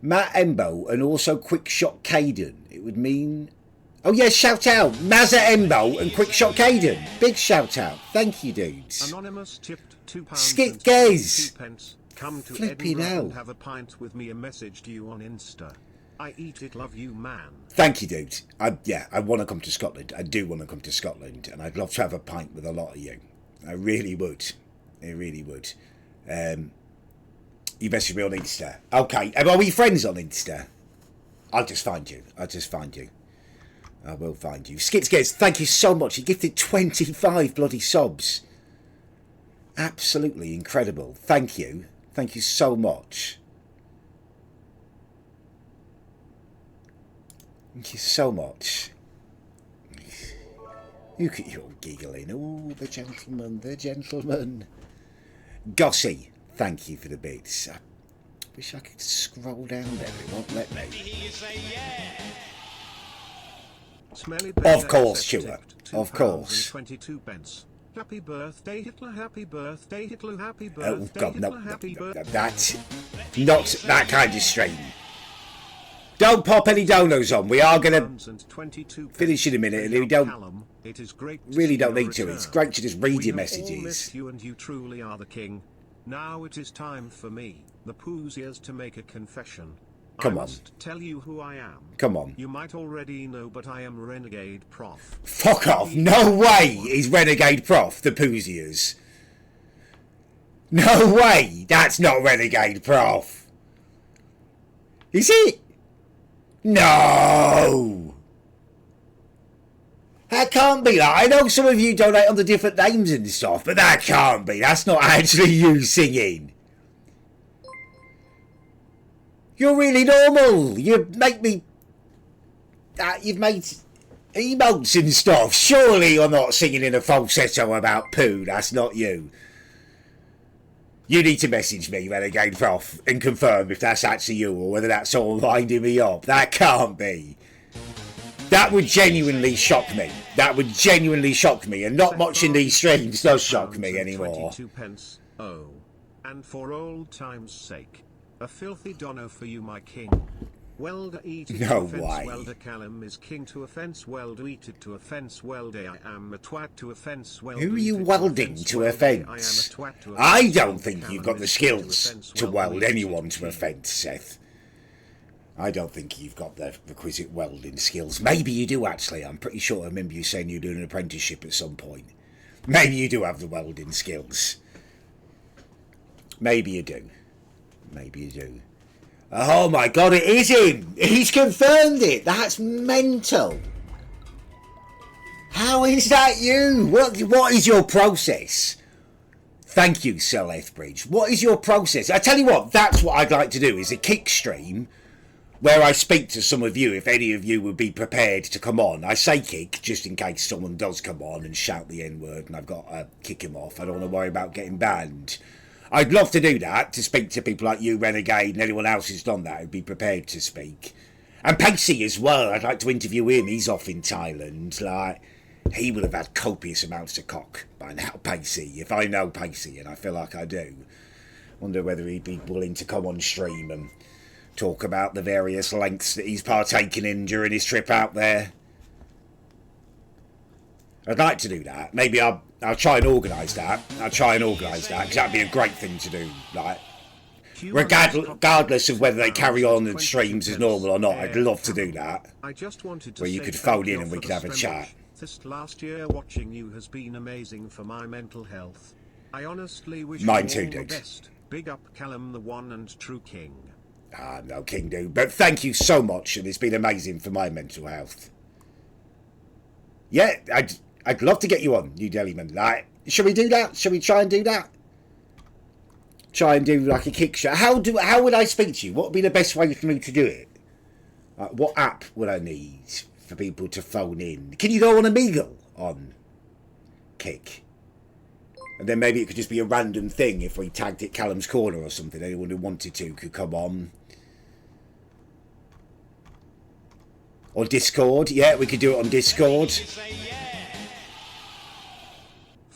and also Quick Shot Caden. It would mean... Oh yeah, shout out Mazza Embo and Quick Shot Caden. Big shout out. Thank you, dudes. Anonymous tipped £2. Skit Gaze. Come to Flipping Edinburgh hell. and have a pint with me. A message to you on Insta. I eat it, love you, man. Thank you, dudes. I want to come to Scotland. I do want to come to Scotland, and I'd love to have a pint with a lot of you. I really would. I really would. You message me on Insta. Okay, are we friends on Insta? I'll just find you. I will find you. Skits, thank you so much. You gifted 25 bloody subs. Absolutely incredible. Thank you. Thank you so much. Thank you so much. Look at you all giggling. Oh, the gentleman. Gossy, thank you for the bits. I wish I could scroll down there, but it won't let me. Of course, Stuart. Of course. 22 pence. Happy birthday, Hitler, happy birthday, Hitler, happy birthday. Oh, God, no. Hitler, happy That's not that kind of stream. Don't pop any donos on. We are going to finish in a minute, and we really don't need to. It's great to just read your messages. You and you truly are the king. Now it is time for me, the Pooziers, to make a confession. Come on. I must tell you who I am. Come on. You might already know, but I am Renegade Prof. Fuck off. No way is Renegade Prof the Pooziers. No way. That's not Renegade Prof. Is it? No. That can't be that. I know some of you donate under different names and stuff, but that can't be. That's not actually you singing. You're really normal. You make me... you've made emotes and stuff. Surely you're not singing in a falsetto about poo. That's not you. You need to message me, Renegade Prof, and confirm if that's actually you or whether that's all winding me up. That can't be. That would genuinely shock me. That would genuinely shock me. And not much in these streams does shock me anymore. 22 pence. Oh. And for old time's sake, a filthy dono for you, my king. Welder eat it No to offence way. welder. Callum is king to offence welder. Eat it to offence welder. I am a twat to offence welder. Who are you eat it welding to offence? I am a twat to I offence don't welder. think you've Callum got the is skills king to to offence weld welder. Eat it anyone to to offence, Seth. I don't think you've got the requisite welding skills. Maybe you do, actually. I'm pretty sure I remember you saying you're doing an apprenticeship at some point. Maybe you do have the welding skills. Maybe you do. Maybe you do. Oh my God, it is him! He's confirmed it! That's mental! How is that you? What is your process? Thank you, Sir Lethbridge. What is your process? I tell you what, that's what I'd like to do, is a kick stream where I speak to some of you, if any of you would be prepared to come on. I say kick, just in case someone does come on and shout the N-word and I've got to kick him off. I don't want to worry about getting banned. I'd love to do that, to speak to people like you, Renegade, and anyone else who's done that, who'd be prepared to speak. And Pacey as well, I'd like to interview him. He's off in Thailand. Like, he would have had copious amounts of cock by now, Pacey, if I know Pacey, and I feel like I do. Wonder whether he'd be willing to come on stream and talk about the various lengths that he's partaken in during his trip out there. I'd like to do that. Maybe I'll try and organise that. Because that'd be a great thing to do. Like, regardless of whether they carry on and streams as normal or not, I'd love to do that. I just wanted to where you could phone in and we could have a chat. This last year watching you has been amazing for my mental health. I honestly wish Mine you too, all the dude. best. Big up Callum, the one and true king. Ah, no, King dude. But thank you so much, and it's been amazing for my mental health. Yeah, I'd love to get you on, New Delhi man. Like, should we do that? Should we try and do that? Try and do like a kick show. How would I speak to you? What would be the best way for me to do it? Like, what app would I need for people to phone in? Can you go on Omegle on Kick? And then maybe it could just be a random thing if we tagged it Callum's Corner or something. Anyone who wanted to could come on. Or Discord. Yeah, we could do it on Discord.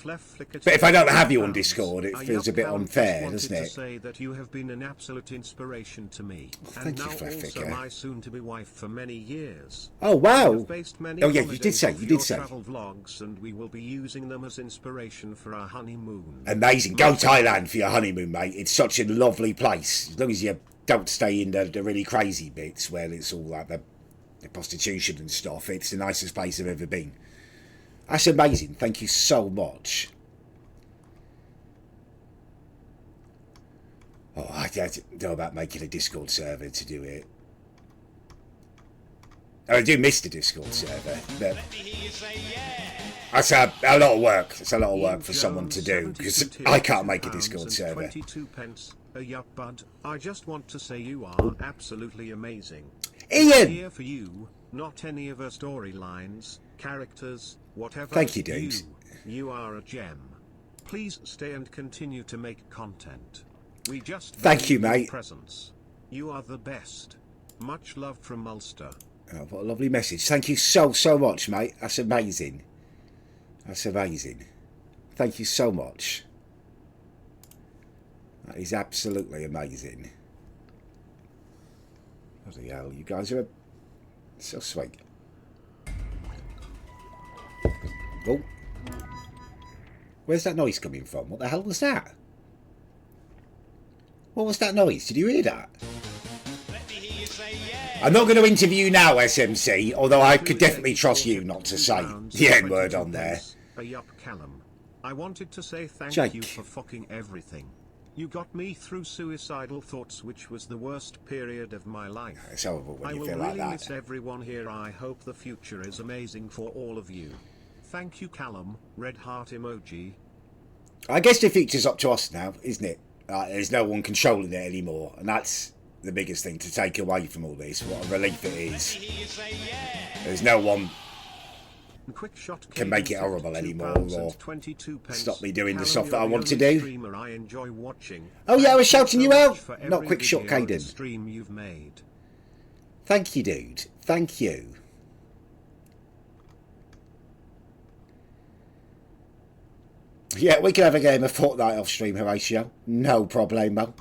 But if I don't have you on Discord, it feels a bit unfair, doesn't it? To say that you have been an absolute inspiration to me, Thank you, and now also Flicker. my soon-to-be wife for many years. Oh wow! I've based many Oh yeah, you did say. holidays You off did your say. travel vlogs, and we will be using them as inspiration for our honeymoon. Amazing. Go Thailand for your honeymoon, mate. It's such a lovely place. As long as you don't stay in the really crazy bits where it's all like the prostitution and stuff. It's the nicest place I've ever been. That's amazing. Thank you so much. Oh, I don't know about making a Discord server to do it. I do miss the Discord server, but that's a lot of work. It's a lot of work for someone to do because I can't make a Discord server. 22 pence, yup, bud. I just want to say you are absolutely amazing. Ian! Here for you, not any of our storylines, characters, whatever. Thank you, dude. You are a gem. Please stay and continue to make content. We just thank you, value your mate. Presence. You are the best. Much love from Ulster. Oh, what a lovely message. Thank you so much, mate. That's amazing. That's amazing. Thank you so much. That is absolutely amazing. Bloody hell, you guys are so sweet. Oh. Where's that noise coming from? What the hell was that? What was that noise? Did you hear that? I'm not going to interview you now, SMC, although I could definitely trust you not to say the N-word on there. Yup, Callum. I wanted to say thank Jake. you for fucking everything. You got me through suicidal thoughts, which was the worst period of my life. It's horrible when I you will feel really like that. miss everyone here. I hope the future is amazing for all of you. Thank you, Callum. Red heart emoji. I guess the future's up to us now, isn't it? There's no one controlling it anymore, and that's the biggest thing to take away from all this. What a relief it is. There's no one Quick shot can make it horrible anymore or stop me doing the stuff that I want to do. do. Oh yeah, I was shouting you out. Not quick shot, Caden. Stream you've made. Thank you, dude. Thank you. Yeah, we can have a game of Fortnite off stream, Horatio. No problemo.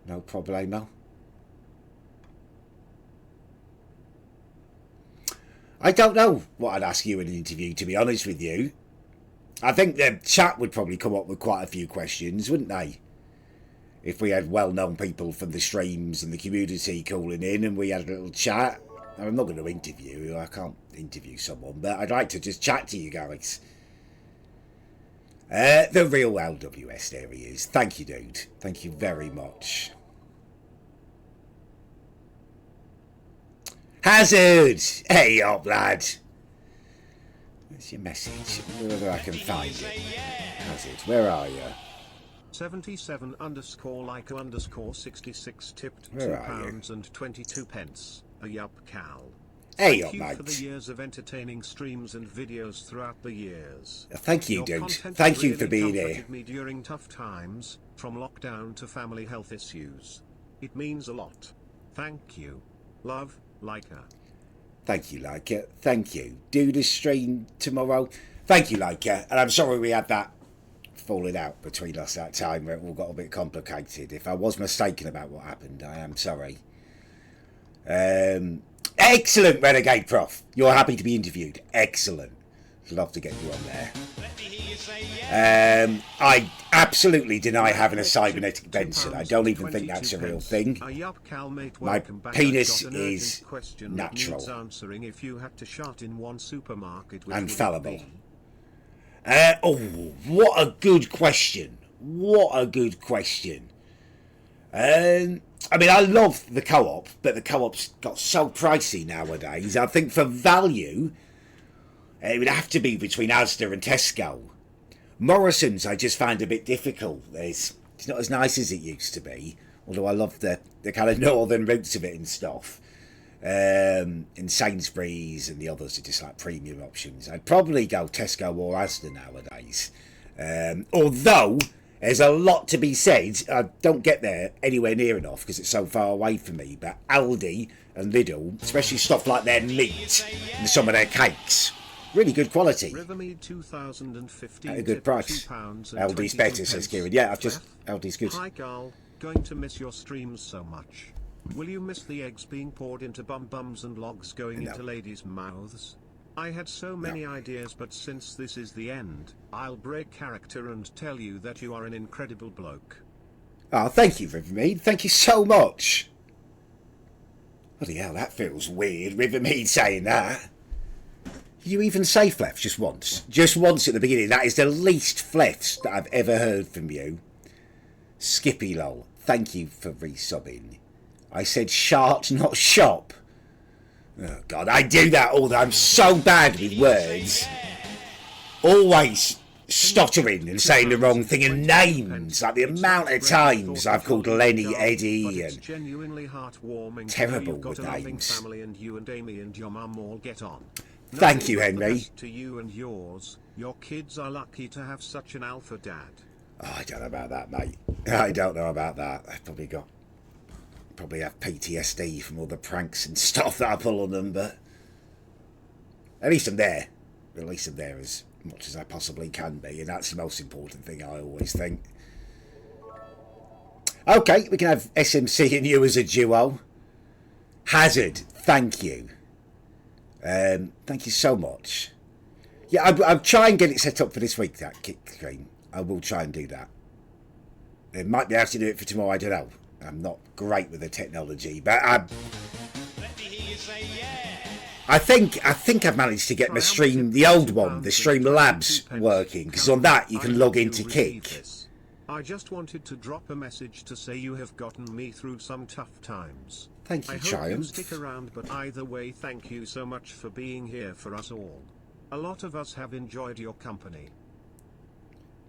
No problemo. I don't know what I'd ask you in an interview, to be honest with you. I think the chat would probably come up with quite a few questions, wouldn't they? If we had well-known people from the streams and the community calling in and we had a little chat. I'm not going to interview you. I can't interview someone, but I'd like to just chat to you guys. The real LWS, there he is. Thank you, dude. Thank you very much. Hazard! Hey up, lad. Where's your message? Whether I can find it. Hazard, where are you? 77 underscore like underscore 66 tipped Where are you? £2 and 22 pence. Yup, Cal. Hey Thank up, you mate. for the years of entertaining streams and videos throughout the years. Thank you, Your dude. content Thank you really for being comforted here. me during tough times, from lockdown to family health issues. It means a lot. Thank you. Love, Leica. Thank you, Leica. Thank you. Do the stream tomorrow. Thank you, Leica. And I'm sorry we had that falling out between us that time where it all got a bit complicated. If I was mistaken about what happened, I am sorry. Excellent, Renegade Prof. You're happy to be interviewed. Excellent. Love to get you on there. I absolutely deny having a cybernetic Benson. I don't even think that's a real thing. My penis is natural and fallible. Oh, what a good question. What a good question. I mean, I love the co-op, but the co-op's got so pricey nowadays. I think for value, it would have to be between Asda and Tesco. Morrison's I just find a bit difficult. It's not as nice as it used to be, although I love the kind of northern roots of it and stuff. And Sainsbury's and the others are just like premium options. I'd probably go Tesco or Asda nowadays. Although there's a lot to be said. I don't get there anywhere near enough because it's so far away from me. But Aldi and Lidl, especially stuff like their meat and some of their cakes, really good quality. At a good price. Aldi's better, says Kieran. Yeah, Aldi's good. Hi, Carl. Going to miss your streams so much. Will you miss the eggs being poured into bums and logs going into ladies' mouths? I had so many ideas, but since this is the end, I'll break character and tell you that you are an incredible bloke. Oh, thank you, Rivermead. Thank you so much. Bloody hell, that feels weird, Rivermead saying that. Did you even say flefs just once? Just once at the beginning. That is the least flefs that I've ever heard from you. Skippy lol. Thank you for resubbing. I said shart, not shop. Oh God, I do that all the time. I'm so bad with words. Always stuttering and saying the wrong thing, and names. Like the amount of times I've called Lenny Eddie and terrible with names. Thank you, Henry. To you and yours, your kids are lucky to have such an alpha dad. Oh, I don't know about that, mate. I don't know about that. I've probably have PTSD from all the pranks and stuff that I pull on them, but at least I'm there. At least I'm there as much as I possibly can be, and that's the most important thing, I always think. Okay, we can have SMC and you as a duo. Hazard, thank you. Thank you so much. Yeah, I'll try and get it set up for this week, that kick screen. I will try and do that. It might be able to do it for tomorrow, I don't know. I'm not great with the technology, but I think I've managed to get my stream, the old one, the Streamlabs, working, because on that you can log into Kick. I just wanted to drop a message to say you have gotten me through some tough times. Thank you, I hope Triumph. you stick around, but either way, thank you so much for being here for us all. A lot of us have enjoyed your company.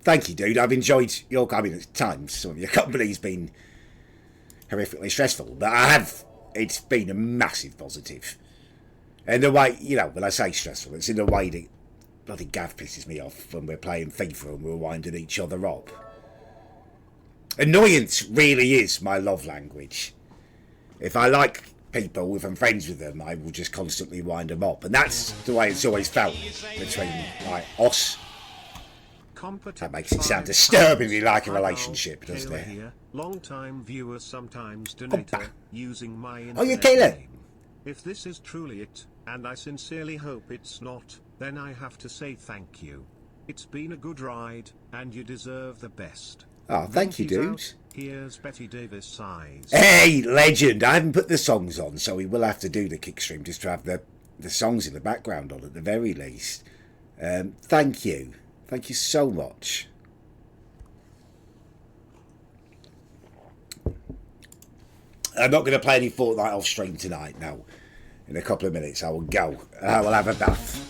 Thank you, dude. I've enjoyed your company at times. Some of your company's been horrifically stressful, but it's been a massive positive. And the way, when I say stressful, it's in a way that bloody Gav pisses me off when we're playing FIFA and we're winding each other up. Annoyance really is my love language. If I like people, if I'm friends with them, I will just constantly wind them up. And that's the way it's always felt between us. That makes it sound disturbingly like a relationship, doesn't it? Long-time viewers sometimes donate using my Oh, you Kayla. If this is truly it, and I sincerely hope it's not, then I have to say thank you. It's been a good ride, and you deserve the best. Oh, thank you, dude. Here's Betty Davis sighs. Hey, legend! I haven't put the songs on, so we will have to do the kick stream just to have the songs in the background on at the very least. Thank you. Thank you so much. I'm not going to play any Fortnite off stream tonight. No. In a couple of minutes I will go. I will have a bath.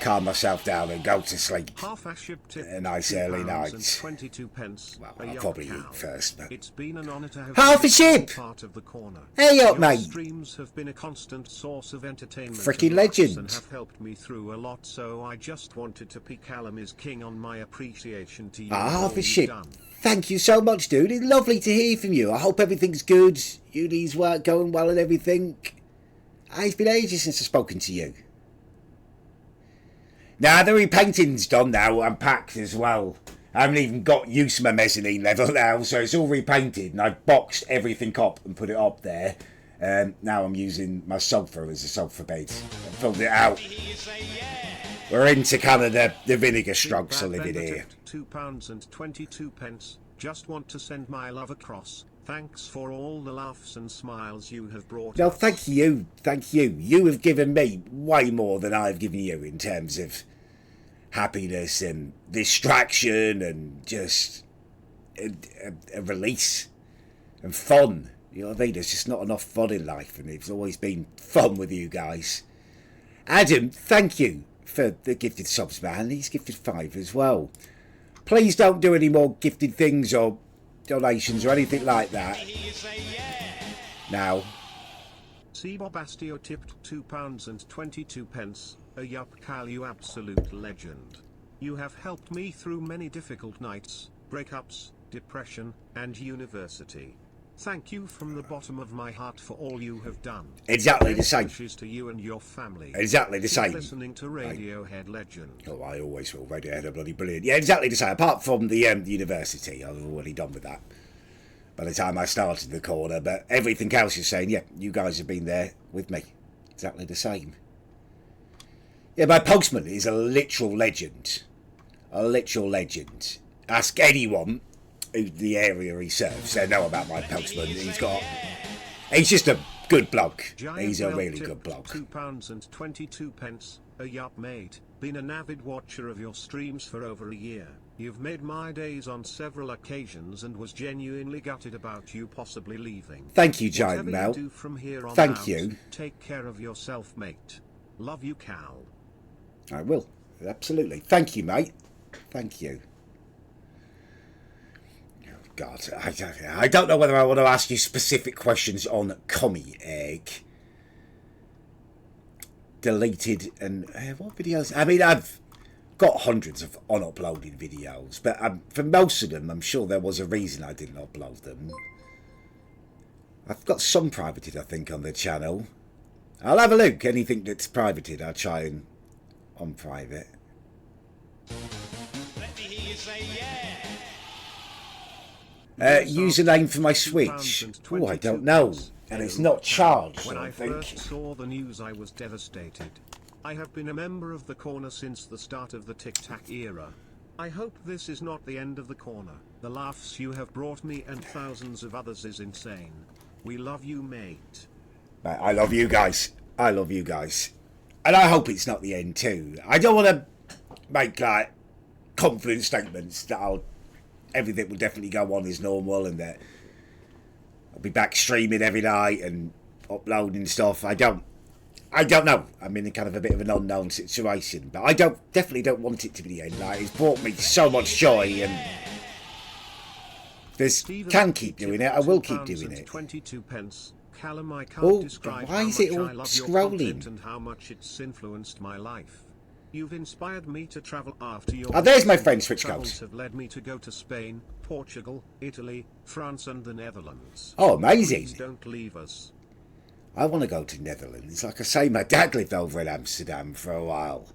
Calm myself down and go to sleep. A nice early night. Well, I'll probably eat first, but it's been an honor to have half a ship. Part of the corner. Hey up, mate. Streams have been a constant source of entertainment. Freaking legend. And have helped me through a lot, so I just wanted to pick Callum is king on my appreciation to you. Half a ship. Thank you so much, dude. It's lovely to hear from you. I hope everything's good. Uni's work going well and everything. It's been ages since I've spoken to you. Now, the repainting's done now. I'm packed as well. I haven't even got used to my mezzanine level now, so it's all repainted, and I've boxed everything up and put it up there. Now I'm using my sofa as a sofa bed. I filled it out. We're into kind of the vinegar strokes of living here. £2.22. Just want to send my love across. Thanks for all the laughs and smiles you have brought No, us. thank you. Thank you. You have given me way more than I've given you in terms of happiness and distraction and just a release and fun. You know what I mean? There's just not enough fun in life, and it's always been fun with you guys. Adam, thank you for the gifted subs, man. He's gifted 5 as well. Please don't do any more gifted things or donations or anything like that. Now. C. Bobastio tipped £2.22. Ayup, Cal, you absolute legend. You have helped me through many difficult nights, breakups, depression, and university. Thank you from the bottom of my heart for all you have done. Exactly the same. Wishes to you and your family. Exactly the Keep same. Listening to Radiohead legend. Oh, I always will. Radiohead are bloody brilliant. Yeah, exactly the same. Apart from the university, I was already done with that by the time I started the corner. But everything else is saying, yeah, you guys have been there with me. Exactly the same. Yeah, my postman is a literal legend. A literal legend. Ask anyone who the area he serves. They know about my postman. He's just a good bloke. He's a really good bloke. £2.22. Ayup, mate. Been an avid watcher of your streams for over a year. You've made my days on several occasions and was genuinely gutted about you possibly leaving. Thank you, Giant Whatever Mel. you do from here on Thank out, you. Take care of yourself, mate. Love you, Cal. I will. Absolutely. Thank you, mate. Thank you. God, I don't know whether I want to ask you specific questions on Commie Egg. Deleted and what videos? I mean, I've got hundreds of unuploaded videos, but for most of them, I'm sure there was a reason I didn't upload them. I've got some privated, I think, on the channel. I'll have a look. Anything that's privated, I'll try and unprivate. Let me hear you say yeah. Username for my Switch. Oh, I don't know. And it's not charged, When I think. first saw the news, I was devastated. I have been a member of the corner since the start of the Tic Tac era. I hope this is not the end of the corner. The laughs you have brought me and thousands of others is insane. We love you, mate. I love you guys. I love you guys. And I hope it's not the end too. I don't want to make like confident statements that everything will definitely go on as normal and that I'll be back streaming every night and uploading stuff. I don't know. I'm in a kind of a bit of an unknown situation, but I definitely don't want it to be the end. Like, it's brought me so much joy, and can keep doing it. I will keep doing it. 22 pence. Callum, I can't describe why how is it much all I love your scrolling? content and how much it's influenced my life. You've inspired me to travel after your... Oh, there's my friend Switch travels Codes. have led me to go to Spain, Portugal, Italy, France and the Netherlands. Oh, amazing. Please don't leave us. I want to go to Netherlands. Like I say, my dad lived over in Amsterdam for a while.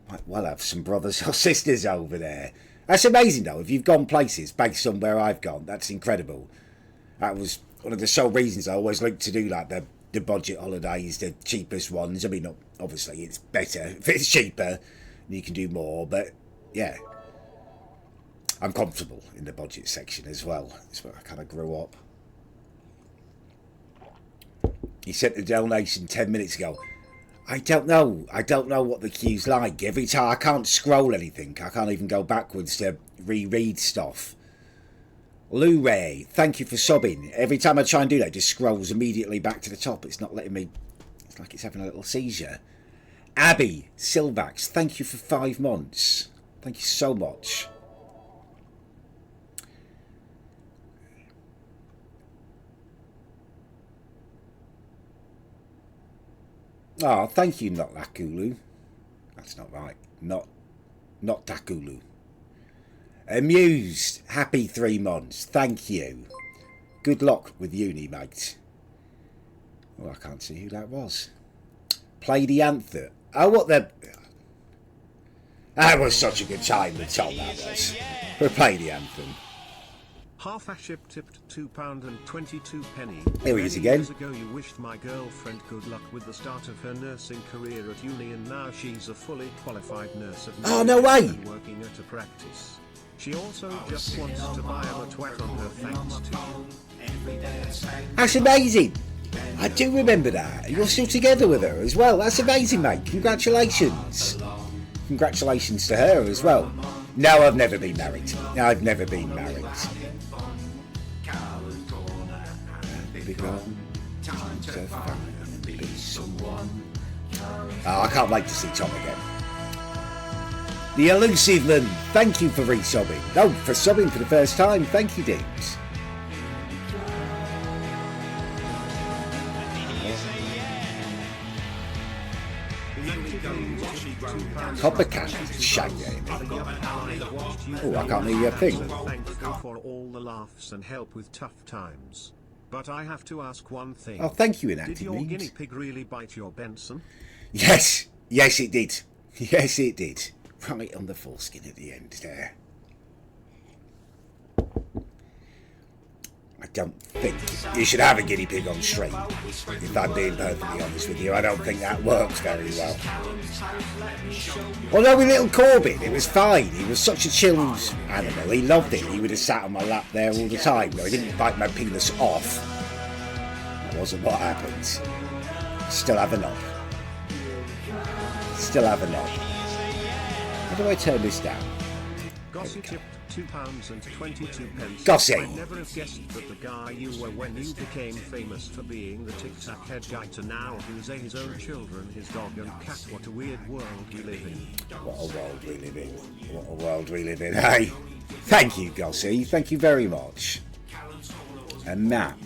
Might well have some brothers or sisters over there. That's amazing, though. If you've gone places based on where I've gone, that's incredible. That was one of the sole reasons I always like to do like the budget holidays, the cheapest ones. I mean, obviously it's better if it's cheaper and you can do more, but yeah, I'm comfortable in the budget section as well. That's where I kind of grew up. He sent a donation 10 minutes ago. I don't know what the queue's like. Every time I can't scroll anything. I can't even go backwards to reread stuff. Lou Ray, thank you for subbing. Every time I try and do that, it just scrolls immediately back to the top. It's not letting me... It's like it's having a little seizure. Abby Silvax, thank you for 5 months. Thank you so much. Oh, thank you, not Lakulu. That's not right. Not Takulu. Amused, happy 3 months. Thank you. Good luck with uni, mate. Oh, I can't see who that was. Play the anthem. Oh, what the... That was such a good time with Tom, that was. We'll play the anthem. Half a ship tipped £2.22. There he is Many again. years ago you wished my girlfriend good luck with the start of her nursing career at uni, and now she's a fully qualified nurse at Oh, no way. and working at a practice. She also just wants to buy a twat on her thanks to you. That's amazing. I do remember that. You're still together with her as well. That's amazing, mate. Congratulations. Congratulations to her as well. No, I've never been married. No, I've never been married. Oh, I can't wait to see Tom again. The Elusive Man, thank you for resubbing. No, for subbing for the first time. Thank you, dudes. Coppercat, shame. Oh, I can't hear your thing. Thankful for all the laughs and help with tough times. But I have to ask one thing. Oh, thank you, Did Inactive your Memes. guinea pig really bite your Benson? Yes, yes it did. Yes it did. Right on the foreskin at the end there. I don't think you should have a guinea pig on stream. If I'm being perfectly honest with you, I don't think that works very well. Although with little Corbin, it was fine. He was such a chilled animal. He loved it. He would have sat on my lap there all the time. No, he didn't bite my penis off. That wasn't what happened. Still have a knob. Still have a knob. How do I turn this down? Gossip tipped £2.22. Gossip. I'd never have guessed that the guy you were when you became famous for being the Tic Tac head guy to now abuse his own children, his dog and cat. What a weird world we live in. What a world we live in. What a world we live in, hey? Thank you, Gossy. Thank you very much. A map.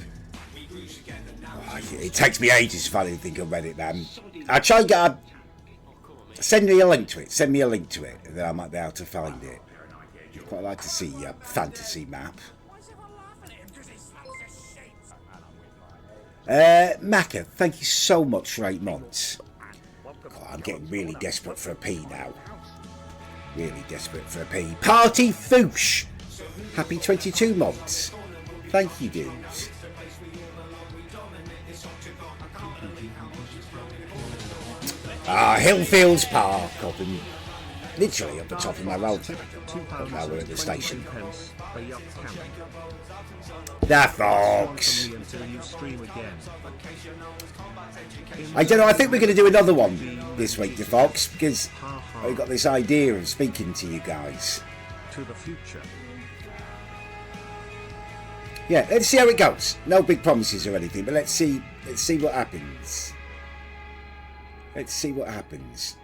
Oh, it takes me ages to finally think of Reddit, man. I'll try and get a... Send me a link to it. Send me a link to it, and then I might be able to find it. I'd quite like to see a fantasy map. Macca, thank you so much for 8 months. God, I'm getting really desperate for a pee now. Really desperate for a pee. Party Foosh! Happy 22 months. Thank you, dudes. Hillfields Park, up in, literally up the top of my road. Now we're at the station. The Fox. I don't know, I think we're going to do another one this week, the Fox, because I've got this idea of speaking to you guys. To the future. Yeah, let's see how it goes. No big promises or anything, but let's see what happens. Let's see what happens.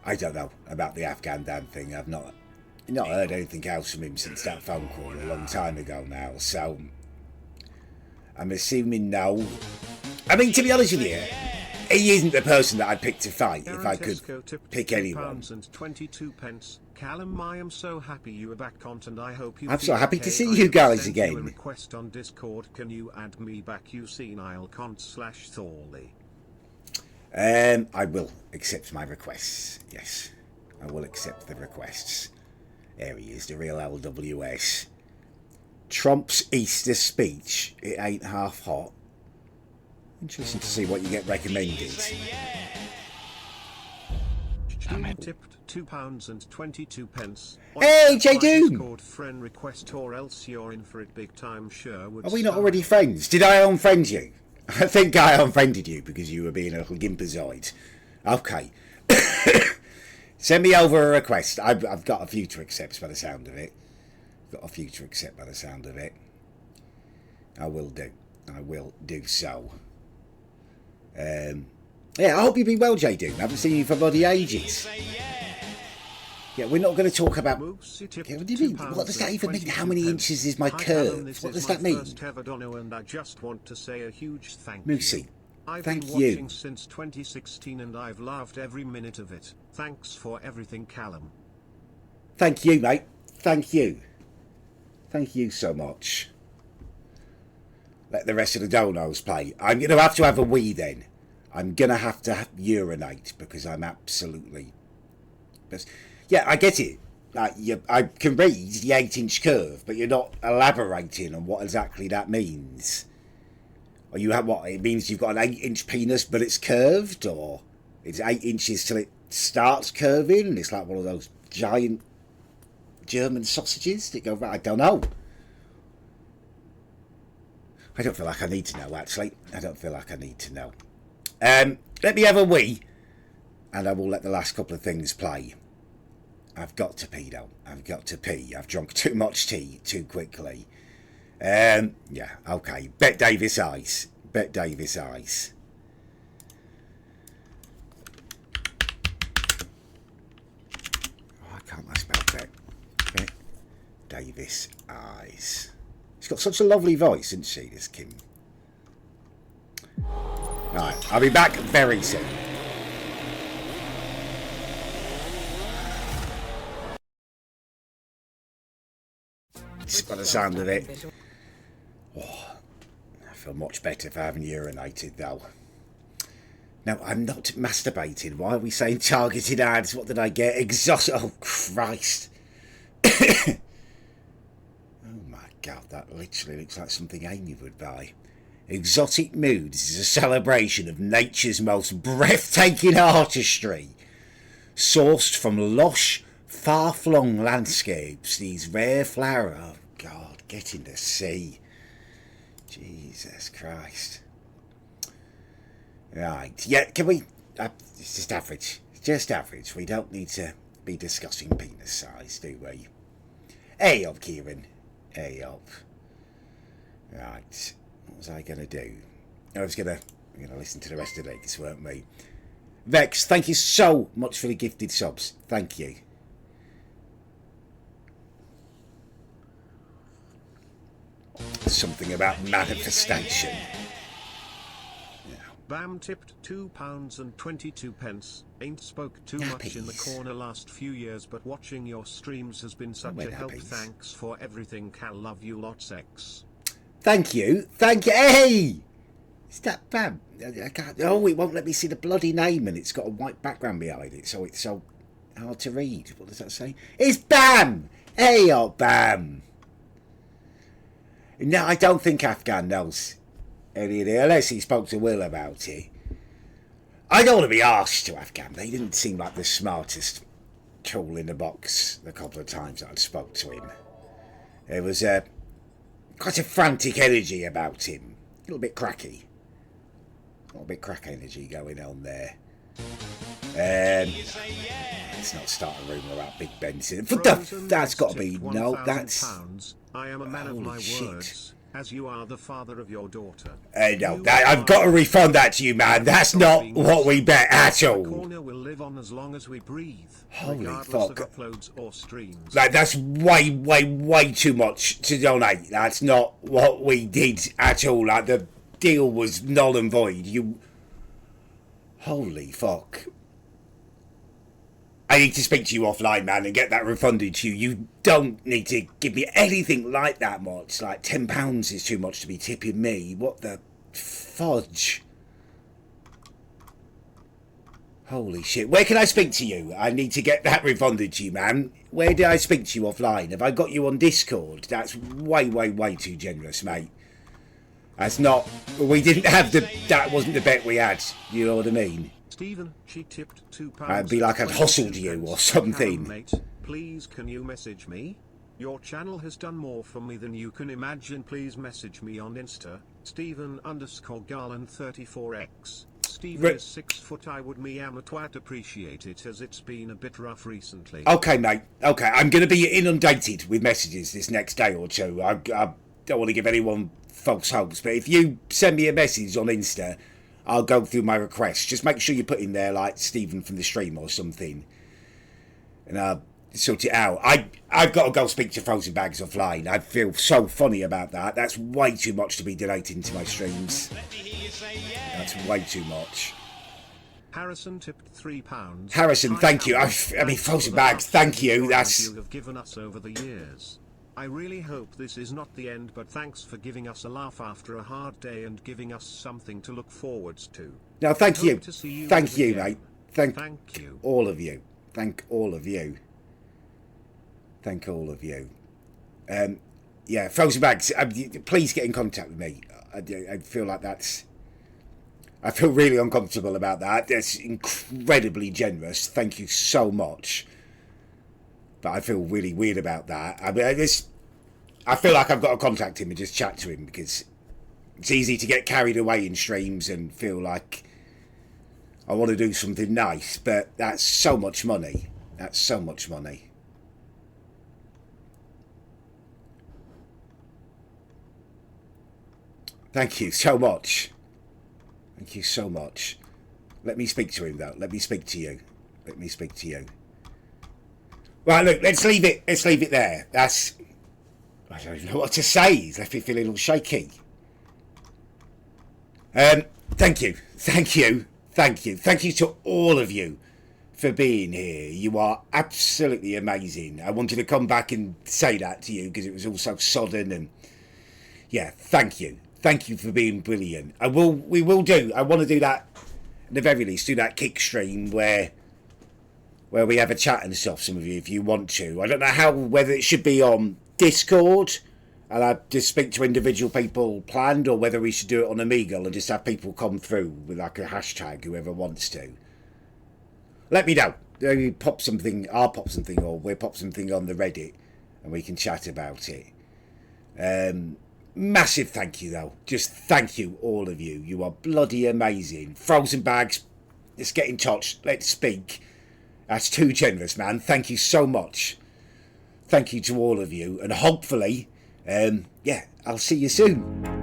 I don't know about the Afghan Dan thing. I've not heard anything else from him since that phone call a long time ago now, so I'm assuming no. I mean, to be honest with you, he isn't the person that I'd pick to fight if I could pick anyone. £22. Callum, I am so happy you are back, and I hope you. I'm so happy to see I you guys sent again. You a request on Discord. Can you add me back, you senile /Thorley? I will accept my requests. Yes, I will accept the requests. There he is, the real LWS. Trump's Easter speech. It ain't half hot. Interesting to see what you get recommended. Tipped £2.22. Hey, J Doom! Discord friend request, or else you're in for it big time. Sherwood. Are we not already friends? Did I unfriend you? I think I unfriended you because you were being a little gimpazoid. Okay. Send me over a request. I've got a few to accept by the sound of it. I will do. I will do so. Yeah, I hope you've been well, J Doom. I haven't seen you for bloody ages. Yeah, we're not going to talk about... Yeah, what do you mean? What does that even mean? How many inches is my curve? What does that mean? And I just want to say a huge thank Moosey, you. I've thank been you. watching since 2016 and I've laughed every minute of it. Thanks for everything, Callum. Thank you, mate. Thank you. Thank you so much. Let the rest of the donos play. I'm going to have a wee then. I'm going to have to urinate because I'm absolutely... Yeah, I get it. like I can read the 8-inch curve, but you're not elaborating on what exactly that means. Or you have what? It means you've got an 8-inch penis, but it's curved, or it's 8 inches till it starts curving, and it's like one of those giant German sausages that go right. I don't know. I don't feel like I need to know, actually. I don't feel like I need to know. Let me have a wee, and I will let the last couple of things play. I've got to pee, though. I've got to pee. I've drunk too much tea too quickly. Yeah, okay. Bet Davis Ice. Bet Davis Ice. Oh, I can't I spell Bet? Bet Davis Eyes. She's got such a lovely voice, isn't she, this Kim? Alright, I'll be back very soon. Just by the sound of it. Oh, I feel much better if I haven't urinated, though. No, I'm not masturbating. Why are we saying targeted ads? What did I get? Exhaust. Oh, Christ. Oh, my God. That literally looks like something Amy would buy. Exotic Moods is a celebration of nature's most breathtaking artistry. Sourced from lush, far-flung landscapes, these rare flowers... Oh, God, get in the sea. Jesus Christ. Right, yeah, can we... it's just average. It's just average. We don't need to be discussing penis size, do we? Hey up, Kieran. Hey up. Right, what was I going to do? I was going to listen to the rest of this, weren't we? Vex, thank you so much for the gifted subs. Thank you. Something about manifestation. Bam tipped £2.22. Ain't spoke too much in the corner last few years, but watching your streams has been such a help. Thanks for everything, Cal. Love you lots, X. Thank you. Thank you. Hey! Is that Bam? I can't. Oh, it won't let me see the bloody name, and it's got a white background behind it, so it's so hard to read. What does that say? It's Bam! Hey up, Bam! No, I don't think Afghan knows any of it, unless he spoke to Will about it. I don't want to be arsed to Afghan. They didn't seem like the smartest tool in the box the couple of times that I spoke to him. There was quite a frantic energy about him. A little bit cracky. A little bit crack energy going on there. Let's not start a rumour about Big Benson. That's got to be... No, that's... I am a man of my words, as you are the father of your daughter. No, I've got to refund that to you, man. That's not what we bet at all. The corner will live on as long as we breathe, holy regardless fuck. of uploads or streams. That's way too much to donate. That's not what we did at all. Like, the deal was null and void. Holy fuck. I need to speak to you offline, man, and get that refunded to you. You don't need to give me anything like that much. Like, £10 is too much to be tipping me. What the fudge? Holy shit. Where can I speak to you? I need to get that refunded to you, man. Where did I speak to you offline? Have I got you on Discord? That's way too generous, mate. That's not... We didn't have the... That wasn't the bet we had. You know what I mean? Stephen, she tipped £2. I'd be like I'd hustled you or something. Callum, mate, please can you message me? Your channel has done more for me than you can imagine. Please message me on Insta. Stephen_Garland34X. Stephen is 6 foot. I would me am a twat. Appreciate it as it's been a bit rough recently. Okay, mate. Okay, I'm going to be inundated with messages this next day or two. I don't want to give anyone false hopes, but if you send me a message on Insta, I'll go through my requests. Just make sure you put in there like Stephen from the stream or something, and I'll sort it out. I've got to go speak to Frozen Bags offline. I feel so funny about that. That's way too much to be donating to my streams. That's way too much. Harrison tipped £3. Harrison, thank you. I mean, Frozen Bags, thank you. That's... You have given us over the years. I really hope this is not the end, but thanks for giving us a laugh after a hard day and giving us something to look forward to. No, thank you. Thank you, again. mate. Thank you. All of you. Thank all of you. Thank all of you. Yeah, Frozen Bags, please get in contact with me. I feel like that's... I feel really uncomfortable about that. That's incredibly generous. Thank you so much. But I feel really weird about that. I mean, I feel like I've got to contact him and just chat to him, because it's easy to get carried away in streams and feel like I want to do something nice, but that's so much money. That's so much money. Thank you so much. Thank you so much. Let me speak to him, though. Let me speak to you. Let me speak to you. Right, look, let's leave it. Let's leave it there. That's... I don't even know what to say. He's left me feeling all shaky. Thank you. Thank you. Thank you. Thank you to all of you for being here. You are absolutely amazing. I wanted to come back and say that to you because it was all so sodden, and yeah, thank you. Thank you for being brilliant. I want to do that, at the very least, do that kick stream where we have a chat and stuff, some of you, if you want to. I don't know whether it should be on Discord and I just speak to individual people planned, or whether we should do it on Omegle and just have people come through with like a hashtag, whoever wants to. Let me know. Maybe pop something, I'll pop something, or we'll pop something on the Reddit and we can chat about it. Massive thank you, though. Just thank you, all of you. You are bloody amazing. Frozen Bags, let's get in touch. Let's speak. That's too generous, man. Thank you so much. Thank you to all of you. And hopefully, yeah, I'll see you soon.